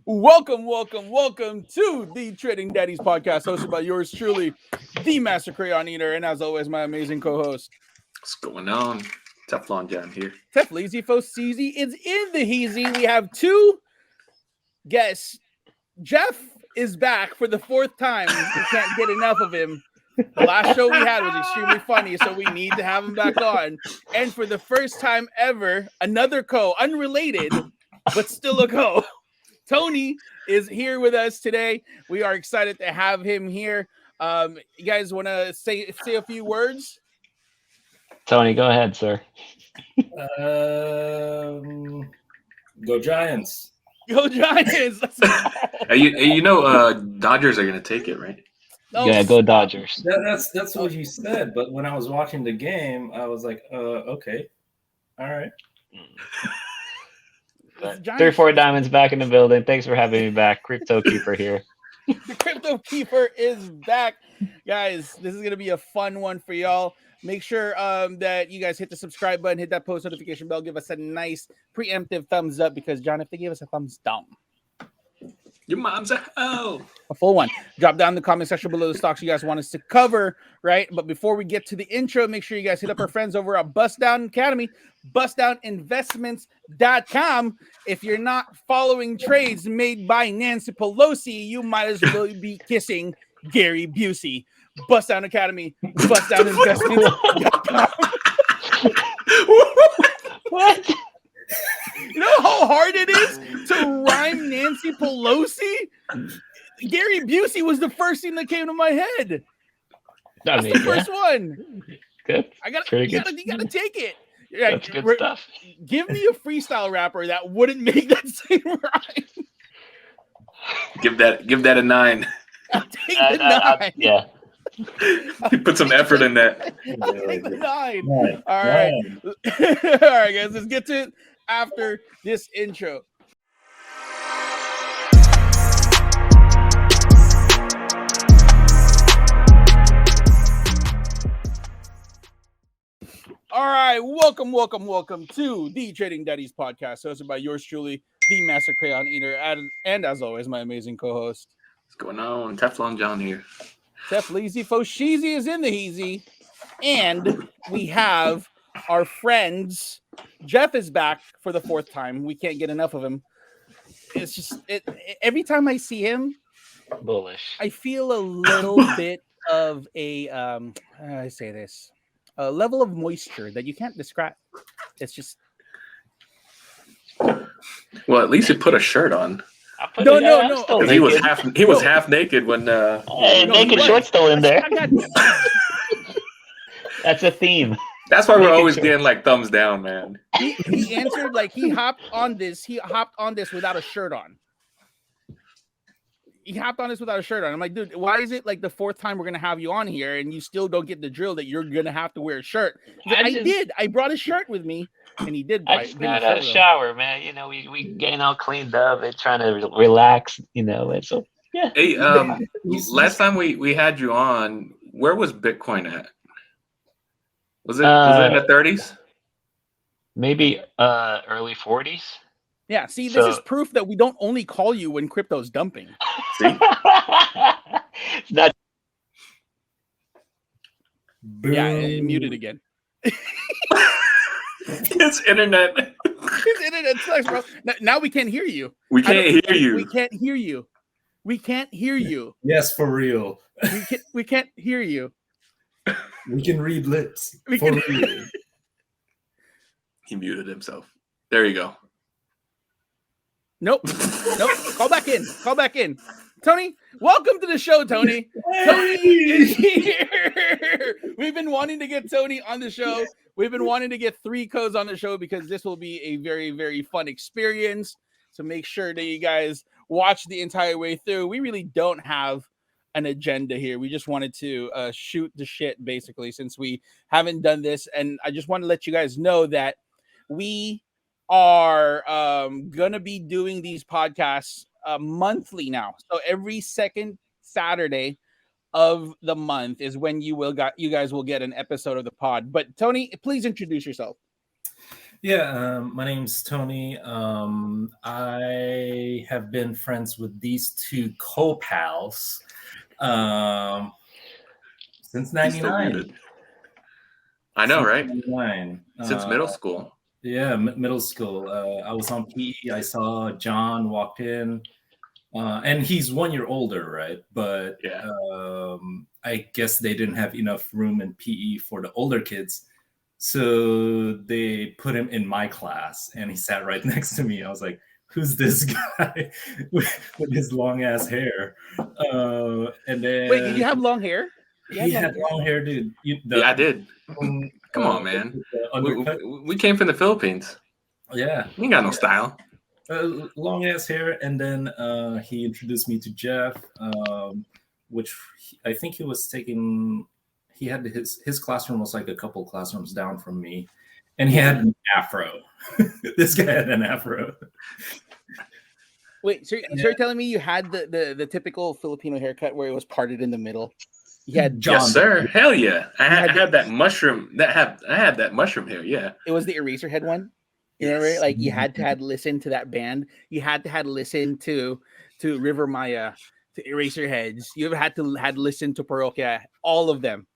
Welcome to the Trading Daddies podcast, hosted by yours truly, the Master Crayon Eater, and as always, my amazing co-host. What's going on? Teflon John here. Tefleezy Foseezy is in the heezy. We have two guests. Jeff is back for the fourth time. We can't get enough of him. The last show we had was extremely funny, so we need to have him back on. And for the first time ever, another unrelated, but still a Tony is here with us today. We are excited to have him here. You guys want to say a few words? Tony, go ahead, sir. Go Giants. Go Giants. Dodgers are going to take it, right? Oh, yeah, go Dodgers. That's what you said. But when I was watching the game, I was like, okay. All right. 3-4 Diamonds back in the building. Thanks for having me back. Crypto Keeper here. The Crypto Keeper is back. Guys, this is going to be a fun one for y'all. Make sure that you guys hit the subscribe button, hit that post notification bell, give us a nice preemptive thumbs up, because, John, if they give us a thumbs down, your mom's a hoe. A full one. Drop down in the comment section below the stocks you guys want us to cover, right? But before we get to the intro, make sure you guys hit up our friends over at Bust Down Academy, bustdowninvestments.com. If you're not following trades made by Nancy Pelosi, you might as well be kissing Gary Busey. Bust Down Academy, bustdowninvestments.com. What? You know how hard it is to rhyme Nancy Pelosi? Gary Busey was the first thing that came to my head. That's the first one. Good. You gotta take it. Yeah, that's good stuff. Give me a freestyle rapper that wouldn't make that same rhyme. Give that a 9. I'll take the 9. Yeah. Put some effort in that. I'll take the 9. Right. All right. All right, guys. Let's get to it after this intro. All right, welcome to the Trading Daddies podcast, hosted by yours truly, the Master Crayon Eater, and as always, my amazing co-host. What's going on? Teflon John here. Tefleezy Foseezy is in the heezy, and we have our friends. Jeff is back for the fourth time. We can't get enough of him. It's just every time I see him, bullish. I feel a little bit of a a level of moisture that you can't describe. It's just. Well, at least he put a shirt on. No. He was half naked when. Naked shorts still in there. That's a theme. That's why we're always getting like thumbs down, man. He answered like he hopped on this without a shirt on. He hopped on this without a shirt on. I'm like, dude, why is it like the fourth time we're gonna have you on here and you still don't get the drill that you're gonna have to wear a shirt? I brought a shirt with me, and he did. I just got a shower, man. You know, we getting all cleaned up and trying to relax. You know, and so yeah. Hey, last time we had you on, where was Bitcoin at? Was it in the 30s? Maybe early 40s. Yeah, see, this is proof that we don't only call you when crypto's dumping. See? Not. Yeah, muted again. It's internet. His internet sucks, bro. Now we can't hear you. We can't hear you. We can't hear you. We can't hear you. Yes, for real. We can't hear you. We can read lips. Real. He muted himself. There you go. Nope. Call back in. Tony, welcome to the show, Tony. Tony is here. We've been wanting to get Tony on the show. We've been wanting to get 3 codes on the show because this will be a very, very fun experience. So make sure that you guys watch the entire way through. We really don't have an agenda here. We just wanted to shoot the shit, basically, since we haven't done this. And I just want to let you guys know that we are gonna be doing these podcasts monthly now. So every second Saturday of the month is when you guys will get an episode of the pod. But Tony, please introduce yourself. Yeah, my name's Tony. I have been friends with these two co-pals since He's still '99. muted. I know, right? '99. Since middle school. Yeah, middle school. I was on PE. I saw John walked in, and he's 1 year older, right? But Yeah. I guess they didn't have enough room in PE for the older kids, so they put him in my class, and he sat right next to me. I was like, "Who's this guy with his long ass hair?" And then Wait, did you have long hair? he had long hair, dude. Yeah, I did. Come on, man. We came from the Philippines. Yeah, We ain't got no style. long ass hair, and then he introduced me to Jeff, which I think he was taking. He had his classroom was like a couple classrooms down from me, and he had an afro. This guy had an afro. Wait, so you're telling me you had the typical Filipino haircut where it was parted in the middle? You had John. Yes, sir. Hell yeah. I had that mushroom. I had that mushroom hair. Yeah. It was the eraser head one. You know, right? Like you had to listen to that band. You had to listen to River Maya, to Eraserheads. You ever had to listen to Parokya, all of them.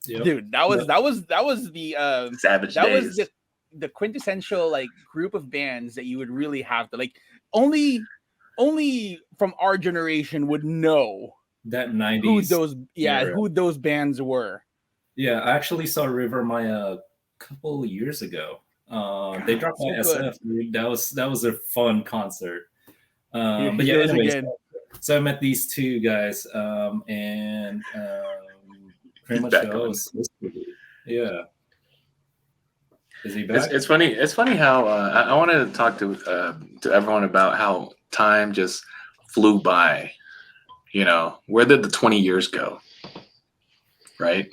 Yep. Dude, that was the Savage that days. was the quintessential like group of bands that you would really have to like only from our generation would know That '90s. who those bands were. Yeah, I actually saw River Maya a couple of years ago. They dropped my SF. Dude. That was a fun concert. But yeah, anyways, so I met these two guys, and pretty much that was yeah. Is he back? It's funny. It's funny how I wanted to talk to everyone about how time just flew by. You know, where did the 20 years go? Right.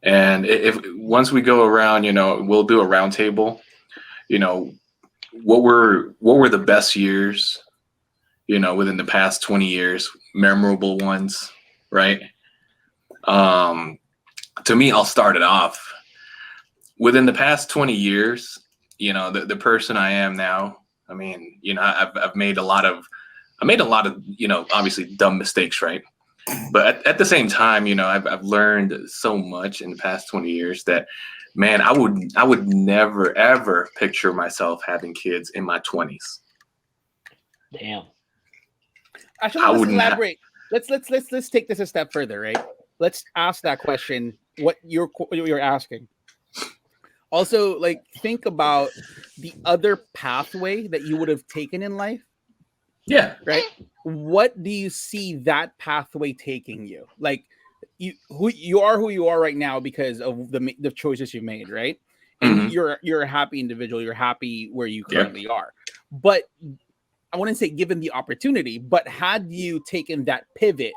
And if once we go around, you know, we'll do a round table. You know, what were the best years? You know, within the past 20 years, memorable ones, right? To me, I'll start it off. Within the past 20 years, you know, the person I am now. I mean, you know, I've made a lot of, you know, obviously dumb mistakes, right? But at the same time, you know, I've learned so much in the past 20 years that, man, I would never ever picture myself having kids in my 20s. Damn. Actually, let's elaborate. Let's take this a step further, right? Let's ask that question. What you're asking. Also, like, think about the other pathway that you would have taken in life. Yeah. Right. What do you see that pathway taking you? Like, who you are right now because of the choices you made, right? And you're a happy individual. You're happy where you currently are. But I wouldn't say given the opportunity, but had you taken that pivot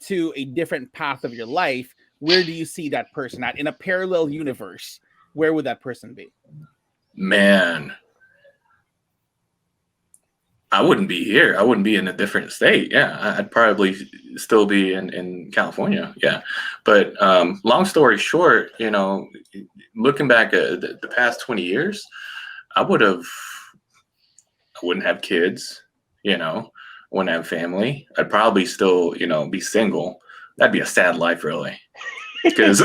to a different path of your life, where do you see that person at in a parallel universe? Where would that person be? Man, I wouldn't be here. I wouldn't be in a different state. Yeah, I'd probably still be in California. Yeah, but long story short, you know, looking back at the past 20 years, I wouldn't have kids. You know, I wouldn't have family. I'd probably still, you know, be single. That'd be a sad life, really. Because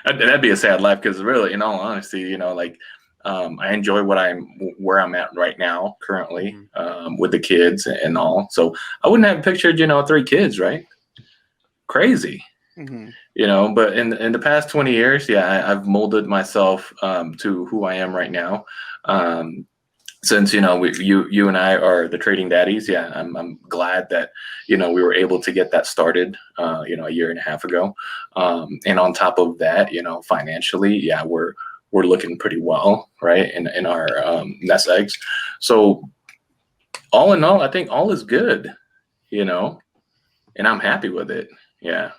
that'd be a sad life. Because really, in all honesty, you know, like. I enjoy where I'm at right now, currently, with the kids and all. So I wouldn't have pictured, you know, 3 kids, right? Crazy, you know. But in the past 20 years, yeah, I've molded myself to who I am right now. Since you know, you and I are the Trading Daddies. Yeah, I'm glad that you know we were able to get that started, you know, a year and a half ago. And on top of that, you know, financially, yeah, we're looking pretty well, right, in our nest eggs. So all in all, I think all is good, you know, and I'm happy with it. Yeah.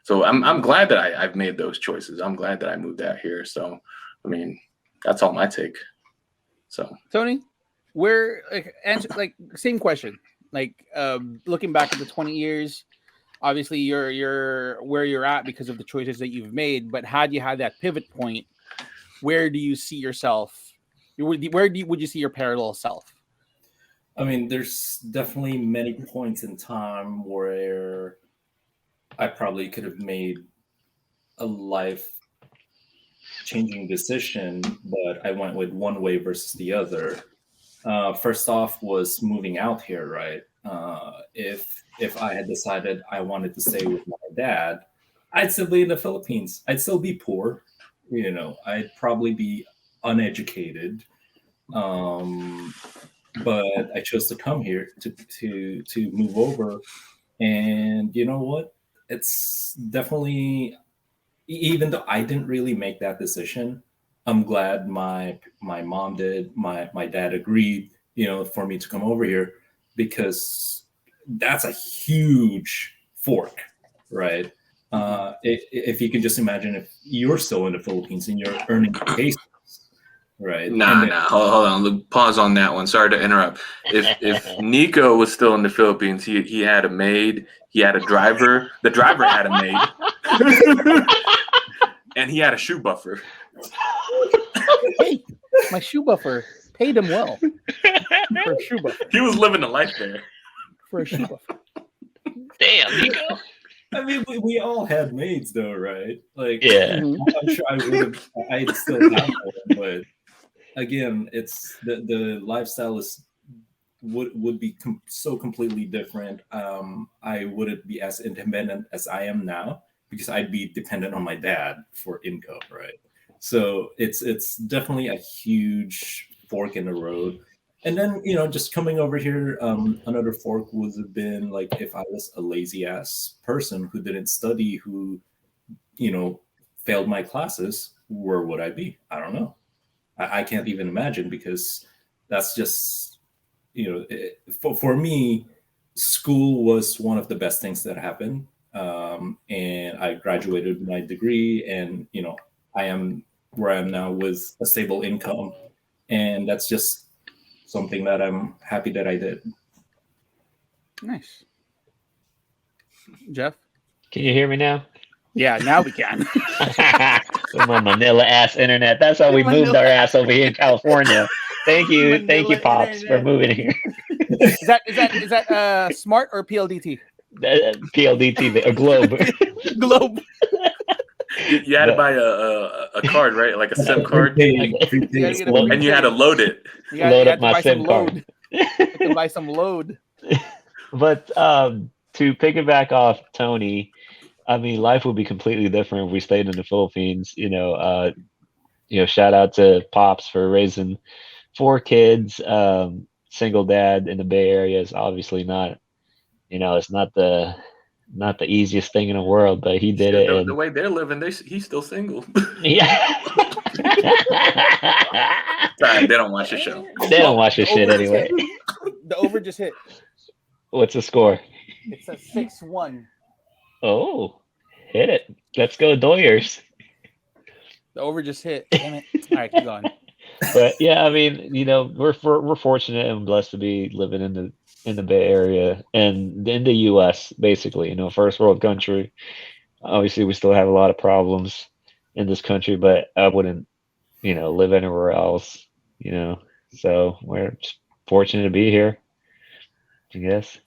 So I'm glad that I've made those choices. I'm glad that I moved out here. So, I mean, that's all my take. So Tony, where like same question, like looking back at the 20 years, obviously you're where you're at because of the choices that you've made, but had you had that pivot point, where do you see yourself? Would you see your parallel self? I mean, there's definitely many points in time where I probably could have made a life-changing decision, but I went with one way versus the other. First off was moving out here, right? If I had decided I wanted to stay with my dad, I'd still be in the Philippines. I'd still be poor. I'd probably be uneducated. But I chose to come here to move over. And you know what? It's definitely, even though I didn't really make that decision, I'm glad my mom did, my dad agreed, for me to come over here, because that's a huge fork, right? If you can just imagine if you're still in the Philippines and you're earning pesos, right? Nah. Hold on. Look, pause on that one. Sorry to interrupt. If Nico was still in the Philippines, he had a maid, he had a driver. The driver had a maid, and he had a shoe buffer. Hey, my shoe buffer paid him well for a shoe buffer. He was living a life there. For a shoe buffer. Damn, Nico. I mean, we all had maids, though, right? Like, Yeah. I'm sure I'd still have one, but again, it's the lifestyle would be so completely different. I wouldn't be as independent as I am now, because I'd be dependent on my dad for income, right? So it's definitely a huge fork in the road. And then, just coming over here, another fork would have been like, if I was a lazy ass person who didn't study, who, failed my classes, where would I be? I don't know. I can't even imagine, because that's just, for me, school was one of the best things that happened. And I graduated with my degree, and, I am where I am now with a stable income. And that's just something that I'm happy that I did. Nice. Jeff? Can you hear me now? Yeah, now we can. My Manila ass internet. That's how we moved our ass over here in California. Thank you, Pops, for moving here. Is that Smart or PLDT? PLDT, a Globe. Globe. You had to buy a card, right? Like a SIM card, and you had to load it. Load up my SIM card. You have to buy some load. But to piggyback off Tony, I mean, life would be completely different if we stayed in the Philippines. Shout out to Pops for raising 4 kids. Single dad in the Bay Area is obviously not, it's not the easiest thing in the world, but he did it. The way they're living, he's still single. Yeah. Sorry, they don't watch the show. They don't watch this shit anyway. The over just hit. What's the score? It's a 6-1. Oh, hit it. Let's go Doyers. The over just hit. Damn it. All right, keep going. But yeah, I mean, we're fortunate and blessed to be living in the Bay Area and in the U.S. basically, first world country. Obviously, we still have a lot of problems in this country, but I wouldn't, live anywhere else. So we're just fortunate to be here, I guess.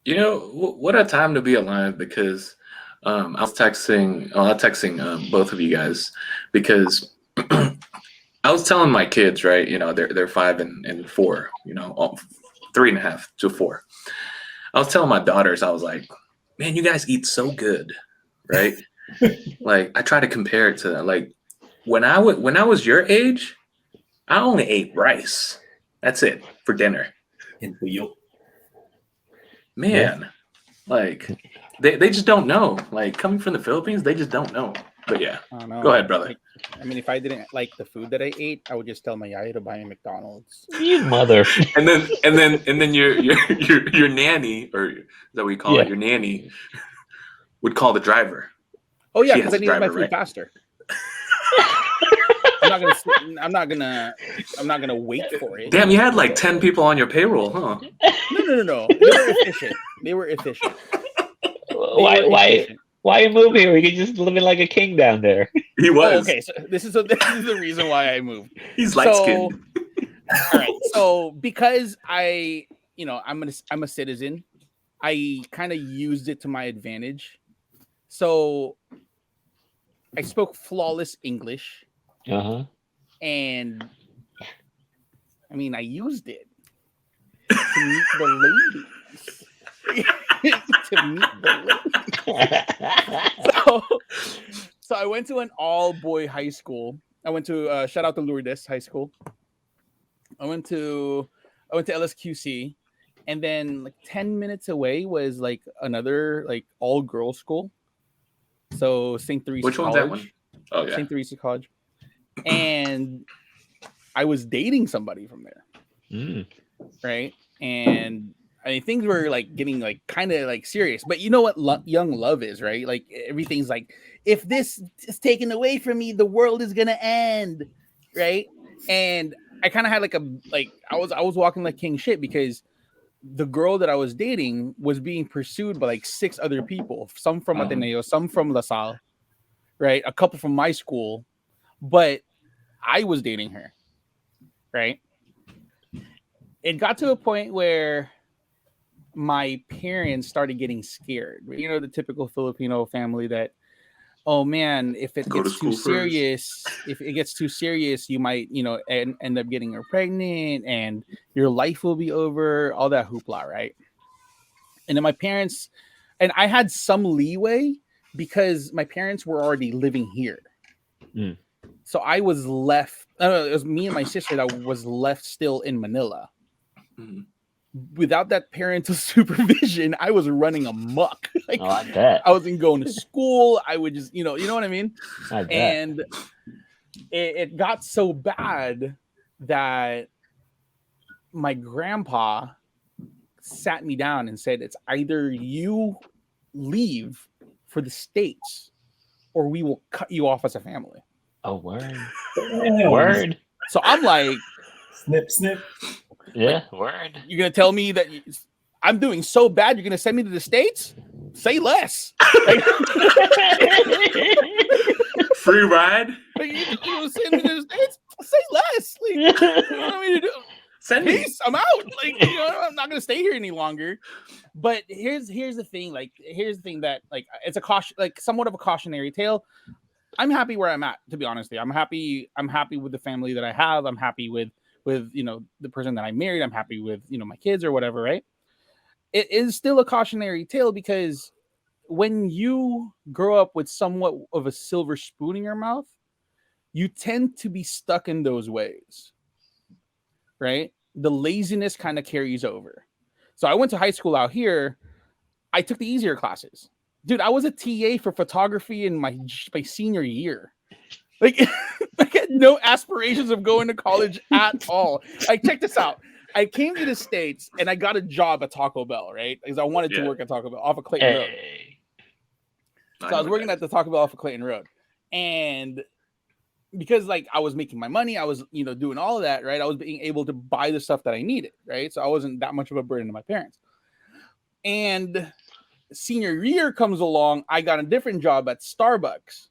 What a time to be alive, because I was texting both of you guys, because I was telling my kids, right, they're 5 and 4, 3.5 to 4. I was telling my daughters, I was like, man, you guys eat so good, right? Like, I try to compare it to that. Like, when I was your age, I only ate rice. That's it for dinner. Man, like, they just don't know. Like, coming from the Philippines, they just don't know. But yeah, go ahead, brother. I mean, if I didn't like the food that I ate, I would just tell my yaya to buy me McDonald's. You mother. And then your nanny, or is that what you call it? Your nanny would call the driver. Oh yeah, because I needed my food faster. I'm not gonna wait for it. Damn, you had like 10 people on your payroll, huh? No. They were efficient. Why you move here? We could just live like a king down there. He was. Oh, okay, so this is the reason why I moved. He's light skinned. All right. So because I I'm a citizen. I kind of used it to my advantage. So I spoke flawless English. And I mean, I used it to meet the ladies. To meet the ladies. So I went to an all-boy high school. I went to shout out to Lourdes High School. I went to LSQC, and then like 10 minutes away was like another like all-girls school. So St. Teresa Which College. one's that one? Oh yeah, St. Teresa College. And I was dating somebody from there. Right? And I mean, things were like getting like kind of like serious, but you know what young love is, right? Like everything's like, if this is taken away from me, the world is gonna end, right? And I kind of had I was walking like king shit because the girl that I was dating was being pursued by like 6 other people, some from Ateneo, some from La Salle, right? A couple from my school, but I was dating her, right? It got to a point where my parents started getting scared. You know, the typical Filipino family that, oh man, if it gets too serious, you might, end up getting her pregnant and your life will be over, all that hoopla, right? And then my parents, and I had some leeway because my parents were already living here. So I was left, it was me and my sister that was left still in Manila. Without that parental supervision, I was running amok. Like, I bet. I wasn't going to school. I would just, you know what I mean? I bet. And it got so bad that my grandpa sat me down and said, it's either you leave for the States or we will cut you off as a family. Oh, word. Word. So I'm like, snip, snip. Yeah, word. You're going to tell me that I'm doing so bad, you're going to send me to the States? Say less. Free ride? Like, you send me to the States? Say less. Like, you know what I mean to do? Send me. Peace, I'm out. Like, I'm not going to stay here any longer. But here's the thing. Like, here's the thing that, like, it's a caution, like somewhat of a cautionary tale. I'm happy where I'm at, to be honest with you. I'm happy with the family that I have. I'm happy with the person that I married. I'm happy with my kids or whatever, right? It is still a cautionary tale because when you grow up with somewhat of a silver spoon in your mouth, you tend to be stuck in those ways, right? The laziness kind of carries over. So I went to high school out here. I took the easier classes. Dude, I was a TA for photography in my senior year. Like, I had no aspirations of going to college at all. Like, check this out. I came to the States and I got a job at Taco Bell, right? Because I wanted to work at Taco Bell off of Clayton Road. So I was working at the Taco Bell off of Clayton Road. And because like I was making my money, I was, doing all of that, right? I was being able to buy the stuff that I needed, right? So I wasn't that much of a burden to my parents. And senior year comes along, I got a different job at Starbucks.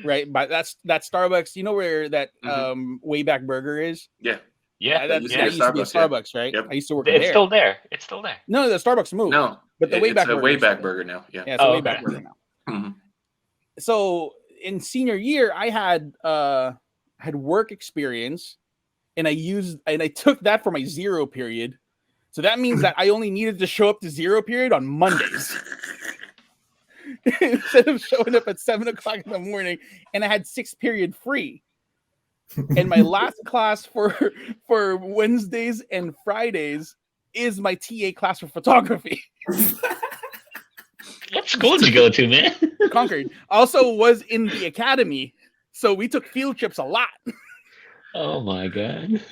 Right, but that's Starbucks. You know where that Wayback Burger is? Yeah. That used to be a Starbucks, right? Yep. I used to work there. It's still there. It's still there. No, the Starbucks moved. No, but the Wayback Burger. Wayback Burger now. Yeah. Yeah, it's a Wayback Burger now. Mm-hmm. So in senior year, I had work experience, and I took that for my zero period. So that means that I only needed to show up to zero period on Mondays. Instead of showing up at 7:00 in the morning, and I had 6 period free. And my last class for Wednesdays and Fridays is my TA class for photography. What school did you go to, man? Concord. Also was in the academy, so we took field trips a lot. Oh my god.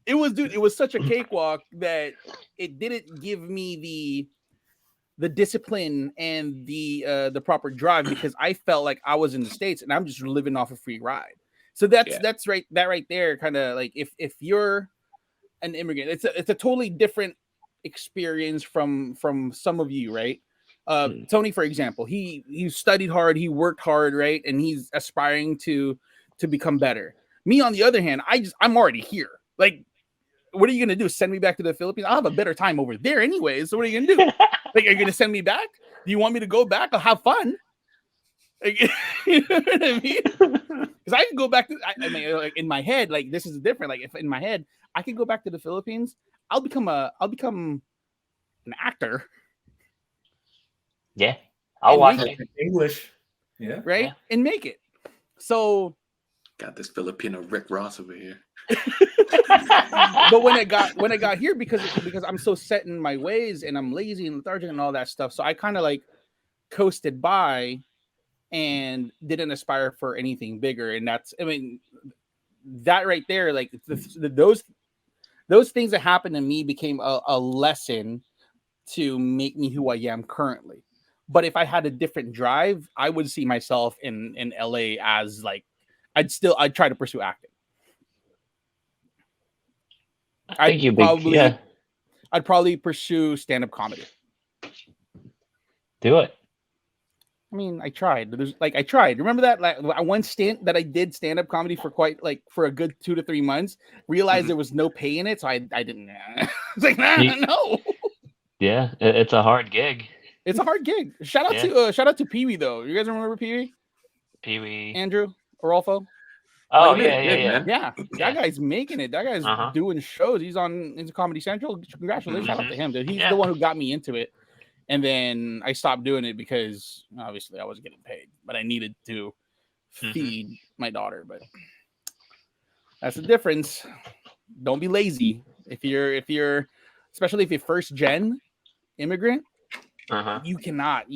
It was such a cakewalk that it didn't give me the discipline and the proper drive because I felt like I was in the States and I'm just living off a free ride. So that's right. That right there, kind of like if you're an immigrant, it's a totally different experience from some of you, right? Tony, for example, he studied hard, he worked hard, right, and he's aspiring to become better. Me, on the other hand, I'm already here. Like, what are you gonna do? Send me back to the Philippines? I'll have a better time over there anyway. So what are you gonna do? Like, are you gonna send me back? Do you want me to go back? I'll have fun. Like, you know what I mean? Because I can go back to. I mean, like in my head, like this is different. Like if in my head I can go back to the Philippines, I'll become an actor. Yeah, I'll watch make it. English. Yeah. Right? Yeah. And make it. So Got this Filipino Rick Ross over here. but when I got here, because I'm so set in my ways and I'm lazy and lethargic and all that stuff, so I kind of like coasted by and didn't aspire for anything bigger. And that's, I mean, that right there, like those things that happened to me became a lesson to make me who I am currently. But if I had a different drive, I would see myself in LA as like, I'd try to pursue acting. I think I'd probably pursue stand-up comedy. Do it. I mean, I tried. I tried. Remember that? Like one stint that I did stand-up comedy for a good 2 to 3 months. Realized there was no pay in it, so I didn't. It's like no. Yeah, it's a hard gig. It's a hard gig. Shout out to Pee Wee though. You guys remember Pee Wee? Pee Wee. Andrew Orolfo. Oh yeah. That guy's making it. That guy's doing shows. He's on Comedy Central. Congratulations, shout out to him, dude. He's the one who got me into it. And then I stopped doing it because obviously I wasn't getting paid, but I needed to feed my daughter. But that's the difference. Don't be lazy. If you're especially if you're first gen immigrant, you cannot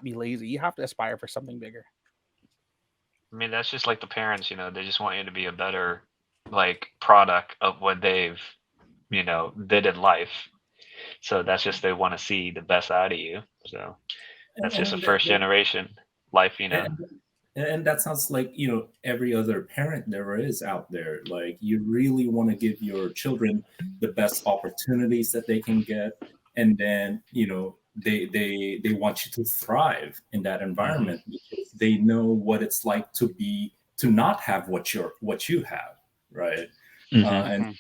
be lazy. You have to aspire for something bigger. I mean, that's just like the parents, they just want you to be a better like product of what they've, did in life. So that's just, they want to see the best out of you. So that's just a first generation life, And that sounds like, every other parent there is out there. Like you really want to give your children the best opportunities that they can get. And then, they want you to thrive in that environment because they know what it's like to not have what you have, right? And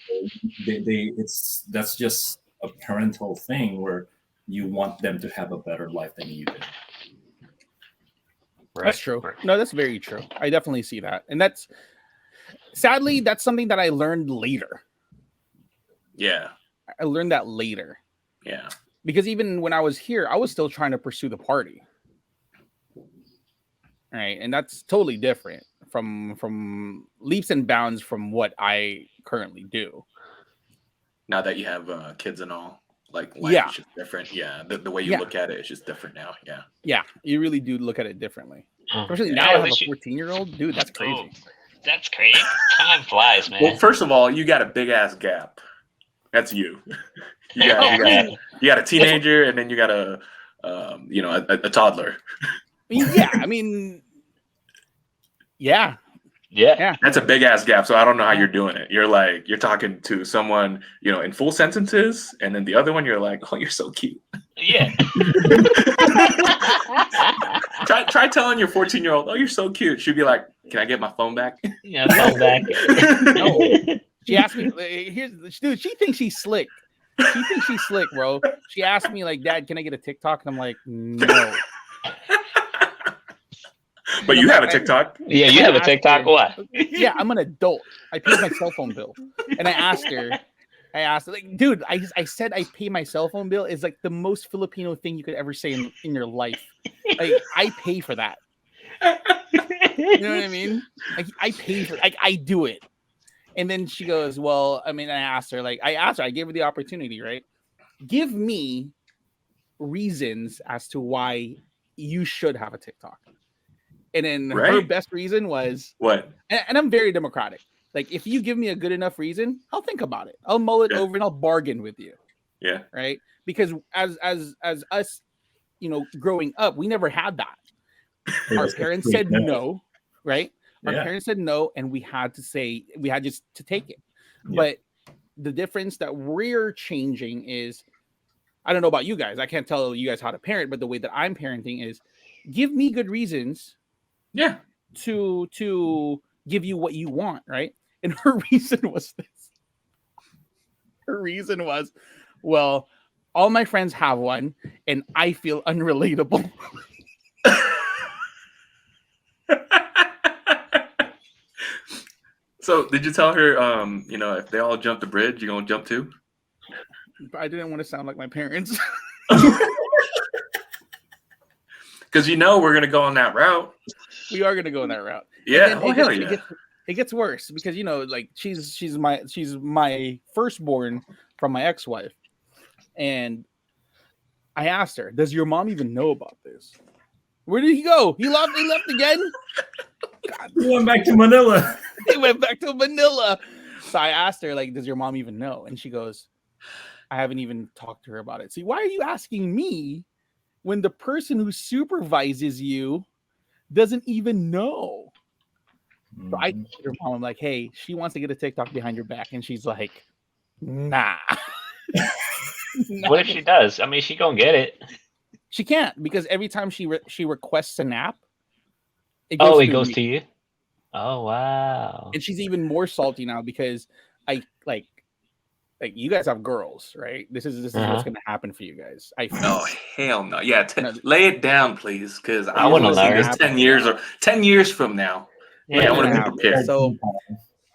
so that's just a parental thing where you want them to have a better life than you did. Right. That's true. No, that's very true. I definitely see that. And that's something that I learned later. Yeah. I learned that later. Yeah. Because even when I was here, I was still trying to pursue the party. Right. And that's totally different from leaps and bounds from what I currently do. Now that you have kids and all, like life is just different. Yeah. The way you look at it is just different now. Yeah. Yeah. You really do look at it differently. Especially now I have a 14-year-old. Dude, that's crazy. That's crazy. Time flies, man. Well, first of all, you got a big ass gap. That's you. You got a teenager, and then you got a toddler. Yeah, I mean, yeah. That's a big ass gap. So I don't know how you're doing it. You're talking to someone, in full sentences, and then the other one, you're like, oh, you're so cute. Yeah. Try telling your 14-year-old, oh, you're so cute. She'd be like, can I get my phone back? Yeah, phone back. No. She asked me, dude, she thinks she's slick. She thinks she's slick, bro. She asked me, like, Dad, can I get a TikTok? And I'm like, no. But you have a TikTok? Yeah, you have a TikTok. What? Yeah, I'm an adult. I paid my cell phone bill. And I asked her, like, dude, I said I pay my cell phone bill is like the most Filipino thing you could ever say in your life. Like, I pay for that. You know what I mean? Like, I pay for like I do it. And then she goes, well, I mean, I gave her the opportunity, right? Give me reasons as to why you should have a TikTok. And then her best reason was what? And I'm very democratic. Like, if you give me a good enough reason, I'll think about it. I'll mull it over and I'll bargain with you. Yeah. Right. Because as us, growing up, we never had that. Our parents said no. Right. Our parents said no, and we had just to take it. Yeah. But the difference that we're changing is, I don't know about you guys. I can't tell you guys how to parent, but the way that I'm parenting is give me good reasons. Yeah. To give you what you want, right? And her reason was this. Her reason was, well, all my friends have one, and I feel unrelatable. So did you tell her, if they all jump the bridge, you're gonna jump too? I didn't want to sound like my parents. Because we're gonna go on that route. We are gonna go on that route. Yeah. Oh, hell yeah. It gets worse because like she's my firstborn from my ex-wife, and I asked her, "Does your mom even know about this?" Where did he go? He left again. God. He went back to Manila. He went back to Manila. So I asked her, like, "Does your mom even know?" And she goes, "I haven't even talked to her about it." See, why are you asking me when the person who supervises you doesn't even know? So I told her mom, I'm like, "Hey, she wants to get a TikTok behind your back," and she's like, "Nah." What if she does? I mean, she gonna get it. She can't, because every time she requests an app, it goes to you. Oh wow! And she's even more salty now because I like you guys have girls, right? This is what's gonna happen for you guys. Oh hell no! Yeah, lay it down, please, because I want to see this 10 years from now. Yeah, I want to be prepared. So,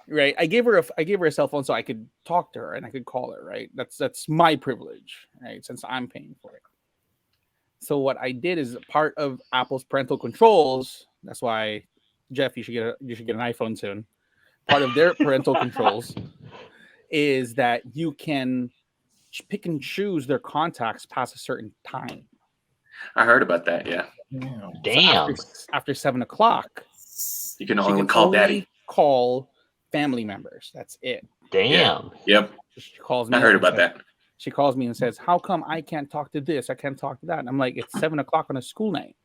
right, I gave her a cell phone so I could talk to her and I could call her. Right, that's my privilege, right? Since I'm paying for it. So what I did is part of Apple's parental controls. That's why, Jeff, you should get an iPhone soon. Part of their parental controls is that you can pick and choose their contacts past a certain time. I heard about that. Yeah. Damn. So after 7 o'clock, you can only call daddy. Call family members. That's it. Damn. Yeah. Yep. She calls me. I heard about that. She calls me and says, "How come I can't talk to this? I can't talk to that." And I'm like, "It's 7 o'clock on a school night."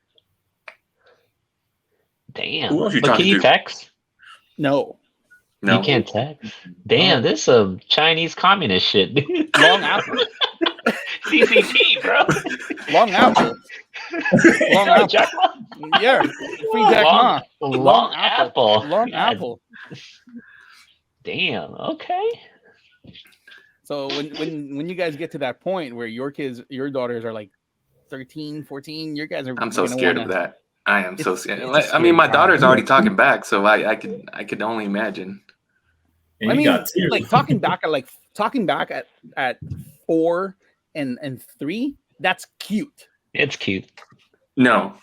Damn. Who else you but talking can you to? text? No. You can't text. Damn, this is some Chinese communist shit, dude. Long Apple. CCP, bro. Long Apple. Long Apple. Yeah. Free Jack Ma. Long Apple. Long Apple. Damn. Okay. So when you guys get to that point where your daughters are like 13, 14, you guys are. I'm so scared of that. I am so scared. It's I mean, my daughter's already talking back, so I could only imagine. And I mean, like talking back at 4 and 3. That's cute. It's cute. No.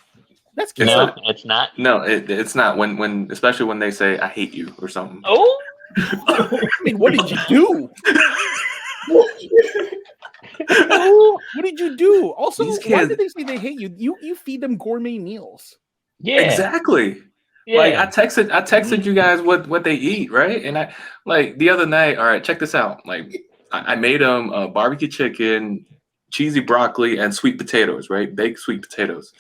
That's cute. No, it's not. No, it's not. When especially when they say "I hate you" or something. Oh. I mean, what did you do? What did you do? Also, why did they say they hate you? You feed them gourmet meals. Yeah. Exactly. Yeah. Like I texted you guys what they eat, right? And I like the other night. All right, check this out. Like I made them barbecue chicken, cheesy broccoli, and sweet potatoes. Right, baked sweet potatoes.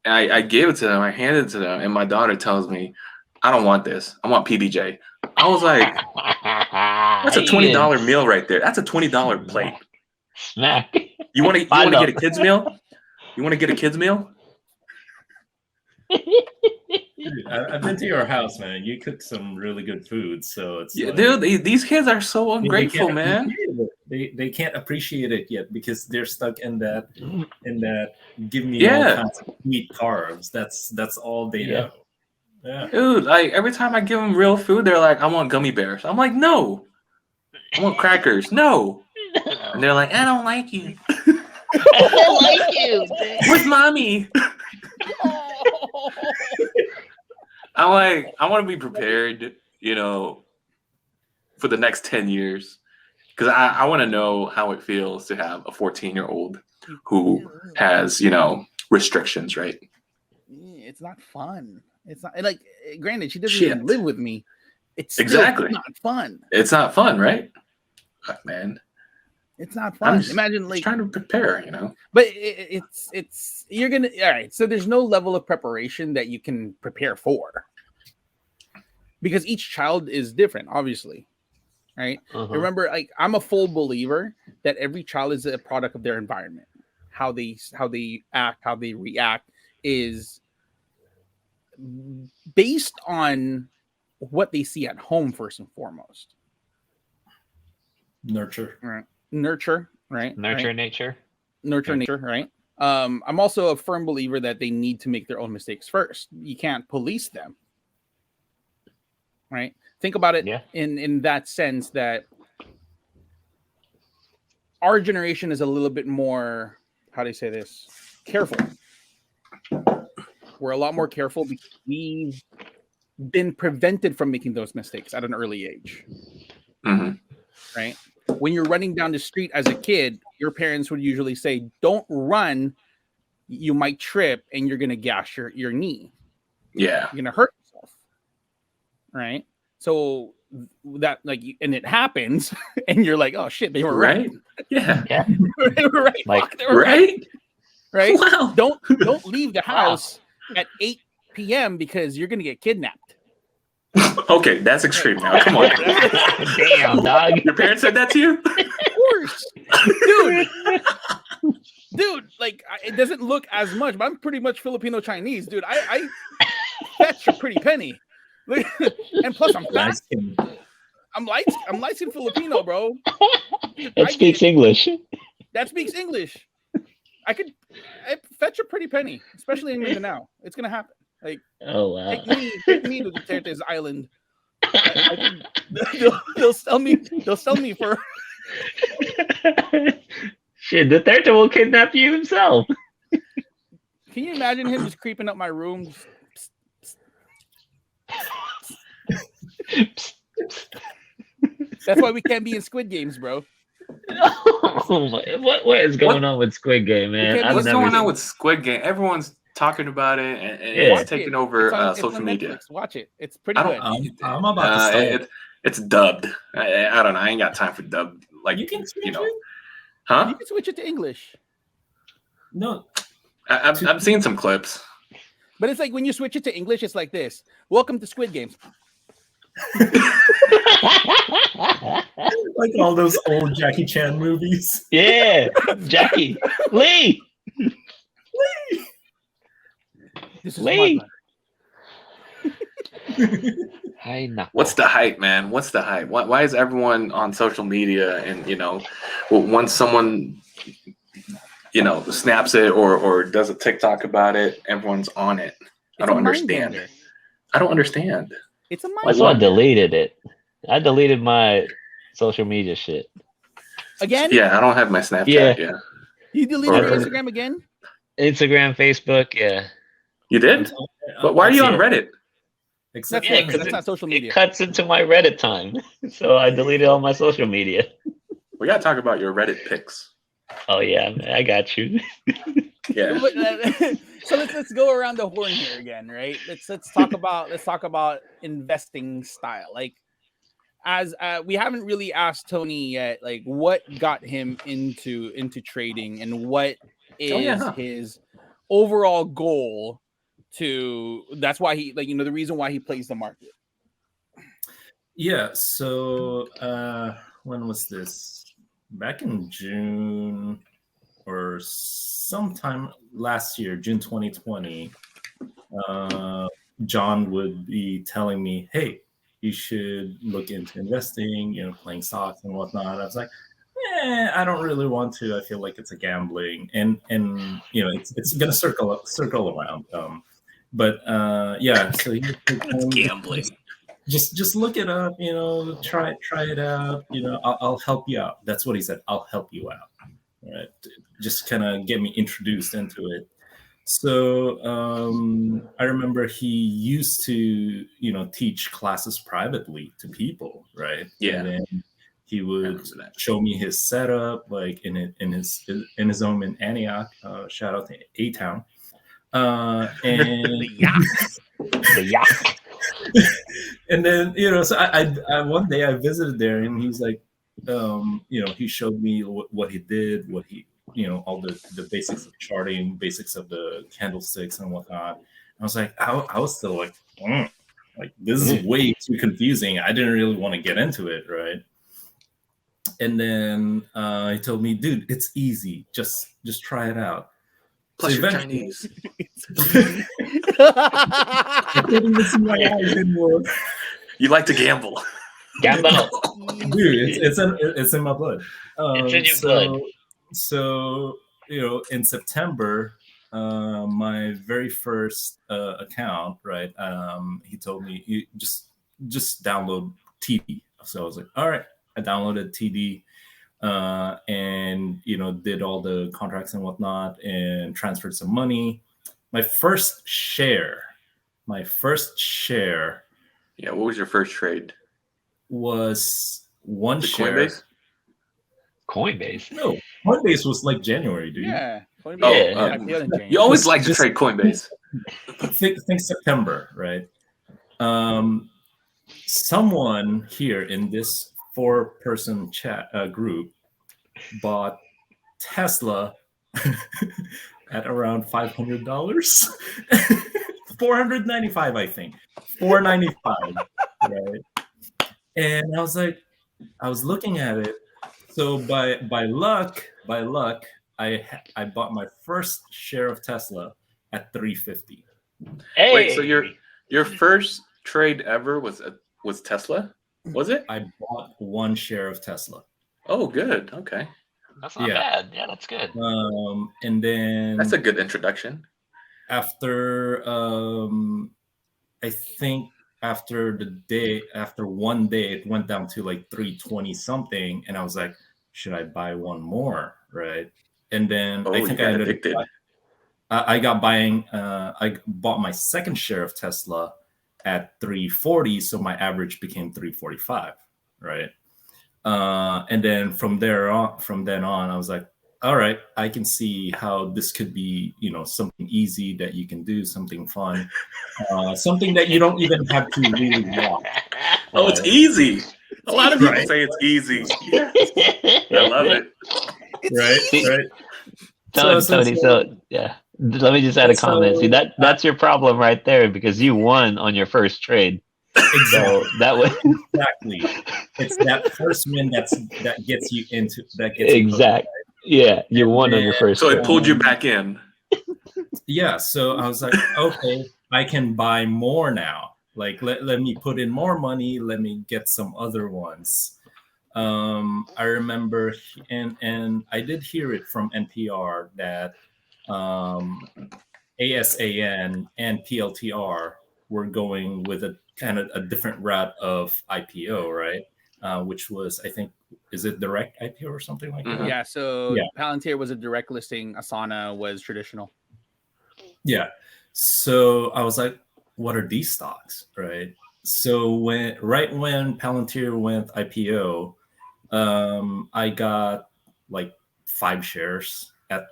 And I gave it to them. I handed it to them, and my daughter tells me, "I don't want this. I want PBJ." I was like, "That's a $20 meal right there. That's a $20 plate." Smack. You want to get a kids meal? You want to get a kids meal? Dude, I've been to your house, man. You cook some really good food, so it's dude. These kids are so ungrateful, man. They can't appreciate it yet because they're stuck in that give me all kinds of sweet carbs. That's all they know. Yeah, dude. Like every time I give them real food, they're like, "I want gummy bears." I'm like, "No, I want crackers." No, and they're like, "I don't like you." I don't like you. Where's mommy? I'm like, I want to be prepared, for the next 10 years. Because I want to know how it feels to have a 14-year-old who has, restrictions, right? It's not fun. It's not like, granted, she doesn't even live with me. It's still not fun. It's not fun, right? Fuck, man. It's not fun. Imagine like trying to prepare, But it's you're gonna all right. So there's no level of preparation that you can prepare for because each child is different, obviously, right? Remember, like I'm a full believer that every child is a product of their environment. How they act, how they react is based on what they see at home first and foremost. Nurture. Right. Nurture, right? Nurture nature. Nurture nature, right? I'm also a firm believer that they need to make their own mistakes first. You can't police them, right? Think about it in that sense that our generation is a little bit more, how do you say this? Careful. We're a lot more careful because we've been prevented from making those mistakes at an early age, right? When you're running down the street as a kid, your parents would usually say, don't run. You might trip and you're going to gash your knee. Yeah. You're going to hurt yourself. Right. So that and it happens and you're like, oh shit, they were right. Yeah. They were right. Like, they were right. Right. Wow. Don't leave the house at 8 p.m. because you're going to get kidnapped. Okay, that's extreme now. Come on. Damn, dog. Your parents said that to you? Of course. Dude, like, it doesn't look as much, but I'm pretty much Filipino Chinese, dude. I fetch a pretty penny. And plus, I'm fat. I'm light-skinned Filipino, bro. That speaks English. That speaks English. I fetch a pretty penny, especially in Mindanao. It's gonna happen. Like, oh wow, take me to Duterte's island. They'll sell me for. Shit, Duterte will kidnap you himself. Can you imagine him just creeping up my room? That's why we can't be in Squid Games, bro. What is going on with Squid Game, man? What's going on with Squid Game? Everyone's talking about it, and it's taking over social media. Netflix. Watch it; it's pretty good. I'm about to start. It's dubbed. I don't know. I ain't got time for dubbed. Like, you can switch huh? You can switch it to English. No, I've seen some clips. But it's like when you switch it to English, it's like this: "Welcome to Squid Games." Like all those old Jackie Chan movies. Yeah, Jackie Lee. This is Lee. What's the hype, man? What's the hype? Why is everyone on social media and once someone snaps it or does a TikTok about it, everyone's on it. I don't understand. It's a mind. That's why I deleted it. I deleted my social media shit. Again? Yeah, I don't have my Snapchat. Yeah. You deleted your Instagram again? Instagram, Facebook, yeah. You did? But why are you on Reddit? Exactly. That's not social media. It cuts into my Reddit time. So I deleted all my social media. We gotta talk about your Reddit pics. Oh yeah, man, I got you. Yeah. So let's go around the horn here again, right? Let's talk about investing style. Like, as we haven't really asked Tony yet, like what got him into trading and what is his overall goal that's why he the reason why he plays the market. Yeah. So when was this? Back in June or sometime last year, June 2020, John would be telling me, hey, you should look into investing, playing stocks and whatnot. I was like, I don't really want to. I feel like it's a gambling, and it's gonna circle around. So it's gambling. Just look it up, try it out. I'll help you out. That's what he said. I'll help you out. All right, just kind of get me introduced into it. So I remember he used to, teach classes privately to people, right? Yeah. And then he would show me his setup, like in his home in Antioch. Shout out to A-Town. And the yak. And then so I one day I visited there, and he's like, he showed me what he did, what he. All the basics of charting, basics of the candlesticks and whatnot. I was like, I was still like this is way too confusing. I didn't really want to get into it, right? And then he told me, dude, it's easy. Just try it out. Plus you're Chinese. I couldn't even see my eyes anymore. You like to gamble. Gambo. Dude, it's in my blood. It's in your blood. So in September, my very first account, right? He told me you just download TD. So I was like, all right. I downloaded TD, and did all the contracts and whatnot, and transferred some money. My first share. Yeah, what was your first trade? Was one share. Coinbase? Coinbase? No, Coinbase was like January, dude. Yeah. You always like to trade Coinbase. Think September, right? Someone here in this 4-person chat group bought Tesla at around $500, $495, I think, $495, right? And I was like, I was looking at it. So by luck, I bought my first share of Tesla at $350. Hey. Wait, so your first trade ever was Tesla? Was it? I bought one share of Tesla. Oh, good. Okay. That's not bad. Yeah, that's good. And then That's a good introduction. After I think after one day, it went down to like 320 something, and I was like, should I buy one more, right? And then I think I ended addicted. I bought my second share of Tesla at 340, so my average became 345, right? And then from then on, I was like, all right, I can see how this could be, something easy that you can do, something fun, something that you don't even have to really want. Oh, it's easy. A lot of people say it's easy. Yes. I love it. Right. Tony, yeah. Let me just add a comment. See, that's your problem right there, because you won on your first trade. Exactly. So that was exactly. It's that first win that gets you into that gets exactly. Yeah, you won on your first. So it pulled you back in. Yeah. So I was like, okay, I can buy more now. Like, let me put in more money. Let me get some other ones. I remember, and I did hear it from NPR that ASAN and PLTR were going with a kind of a different route of IPO, right? Which was, I think, is it direct IPO or something like that? Yeah. So Palantir was a direct listing. Asana was traditional. Yeah. So I was like, what are these stocks, right? So when Palantir went IPO, I got like 5 shares at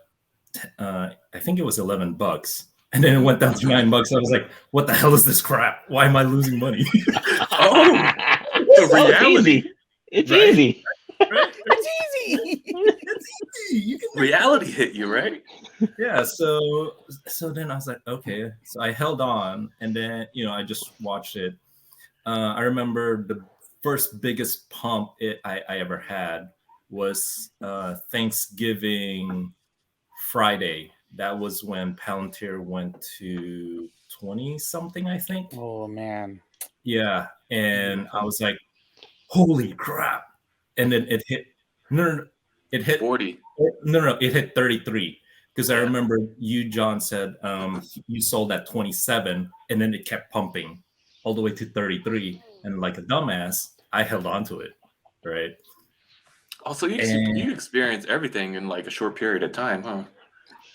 I think it was $11, and then it went down to $9. I was like, what the hell is this crap? Why am I losing money? The reality. It's easy. Right? It's easy. It's easy. Reality hit you, right? Yeah. So then I was like, okay. So I held on, and then I just watched it. I remember the first biggest pump I ever had was Thanksgiving Friday. That was when Palantir went to 20 something, I think. Oh man. Yeah. And I was like, holy crap. And then it hit it hit 40. It hit 33. Because I remember you, John, said you sold at 27, and then it kept pumping all the way to 33. And like a dumbass, I held on to it. Right. Also, you experienced everything in like a short period of time, huh?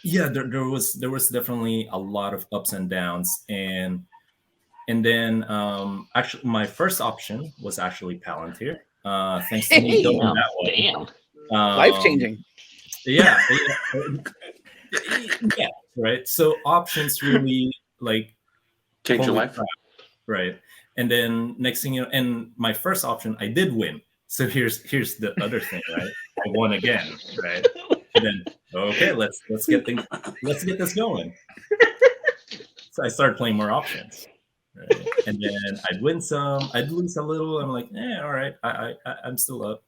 Yeah, there was definitely a lot of ups and downs, and then actually my first option was actually Palantir. Thanks to me doing that one. Damn. Life changing. Yeah, right. So options really like Change your life, crap, right? And then next thing you know, and my first option I did win. So here's the other thing, right? I won again, right? And then okay, let's get this going. So I started playing more options, right? And then I'd win some, I'd lose a little. I'm like, all right, I'm still up.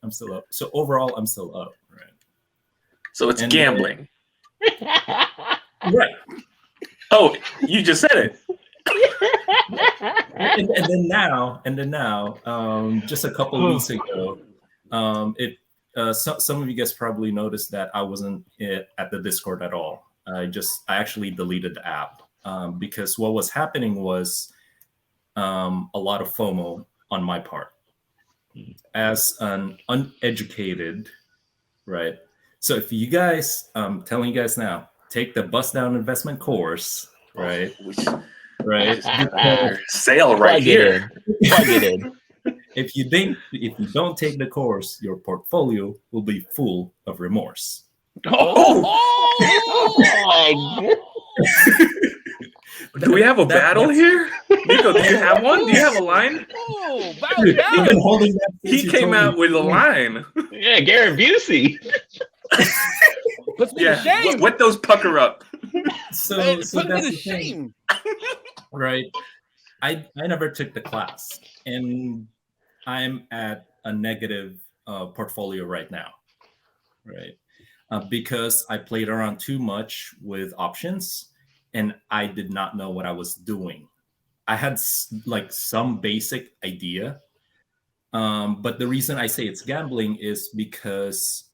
So overall, I'm still up, right? So it's gambling, right? Oh, you just said it. and then now, just a couple of weeks ago, some of you guys probably noticed that I wasn't at the Discord at all. I actually deleted the app because what was happening was a lot of FOMO on my part as an uneducated, right? So if you guys, I'm telling you guys now, take the bust down investment course, right? Right. Sale right here. Plug it in. If you don't take the course, your portfolio will be full of remorse. Do we have a battle here? Nico, do you have one? Do you have a line? He came out with a line. Yeah, Garrett Busey. Puts me to shame. What those pucker up? So Put me that's to the thing, shame. right? I never took the class, and I'm at a negative portfolio right now, right? Because I played around too much with options, and I did not know what I was doing. I had like some basic idea, but the reason I say it's gambling is because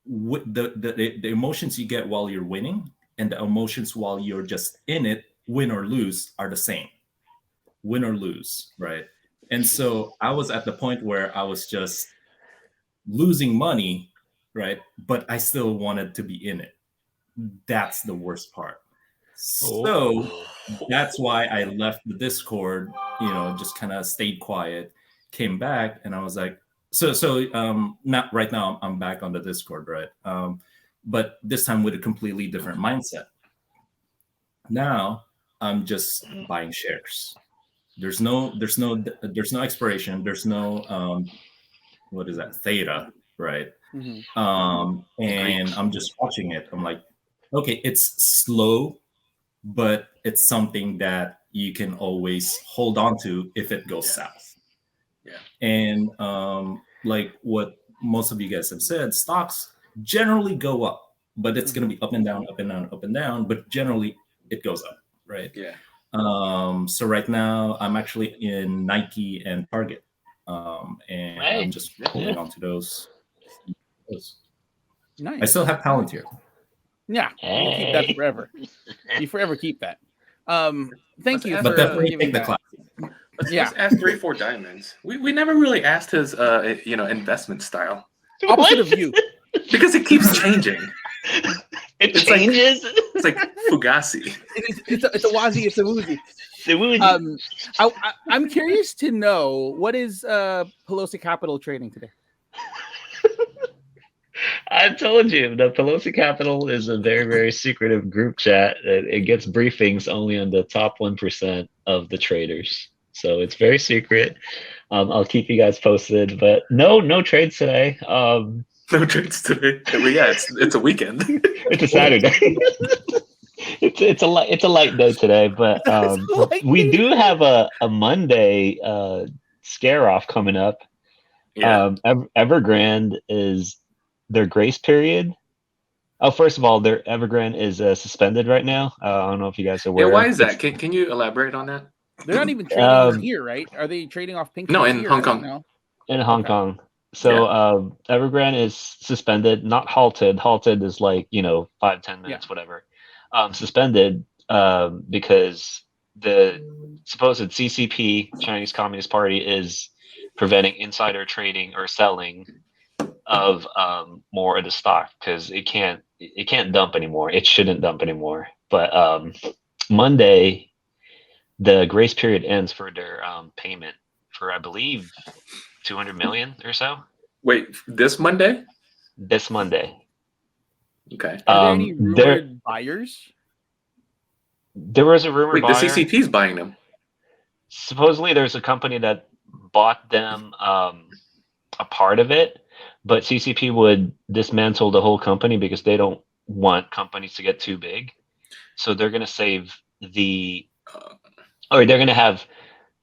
the emotions you get while you're winning and the emotions while you're just in it, win or lose, are the same. Win or lose, right? And so I was at the point where I was just losing money, right? But I still wanted to be in it. That's the worst part. So that's why I left the Discord, just kind of stayed quiet, came back, and I was like, not right now, I'm back on the Discord, right? But this time with a completely different mindset. Now I'm just buying shares. There's no expiration. There's no what is that, theta, right? Mm-hmm. And I'm just watching it. I'm like, okay, it's slow, but it's something that you can always hold on to if it goes south. Yeah. And like what most of you guys have said, stocks generally go up, but it's going to be up and down, up and down, up and down. But generally, it goes up, right? Yeah. So right now, I'm actually in Nike and Target, and I'm just holding on to those. Nice. I still have Palantir. Yeah, you keep that forever. You forever keep that. Thank you. But definitely take the class. Let's ask 3-4 Diamonds. We never really asked his investment style. Opposite of you. Because it keeps changing. It changes. It's like Fugazi. It's a wazi. It's a woozy. I'm curious to know, what is Pelosi Capital trading today? I told you, the Pelosi Capital is a very, very secretive group chat. It gets briefings only on the top 1% of the traders. So it's very secret. I'll keep you guys posted, but no trades today. No trades today. But yeah, it's a weekend. It's a Saturday. it's a light day today, but we do have a Monday scare off coming up. Yeah. Evergrande is their grace period. Oh, first of all, their Evergrande is suspended right now. I don't know if you guys are aware. Yeah, why is that? Can you elaborate on that? They're not even trading here, right? Are they trading off pink? No, in Hong Kong. Right, in Hong Kong. So Evergrande is suspended, not halted. Halted is like 5-10 minutes, whatever. Suspended because the supposed CCP, Chinese Communist Party, is preventing insider trading or selling of more of the stock because it can't dump anymore. It shouldn't dump anymore. But Monday, the grace period ends for their payment for, I believe, 200 million or so. Wait, this Monday? This Monday. Okay. Are there any rumored buyers? There was a rumor. Wait, the CCP is buying them. Supposedly, there's a company that bought them a part of it, but CCP would dismantle the whole company because they don't want companies to get too big. So they're going to save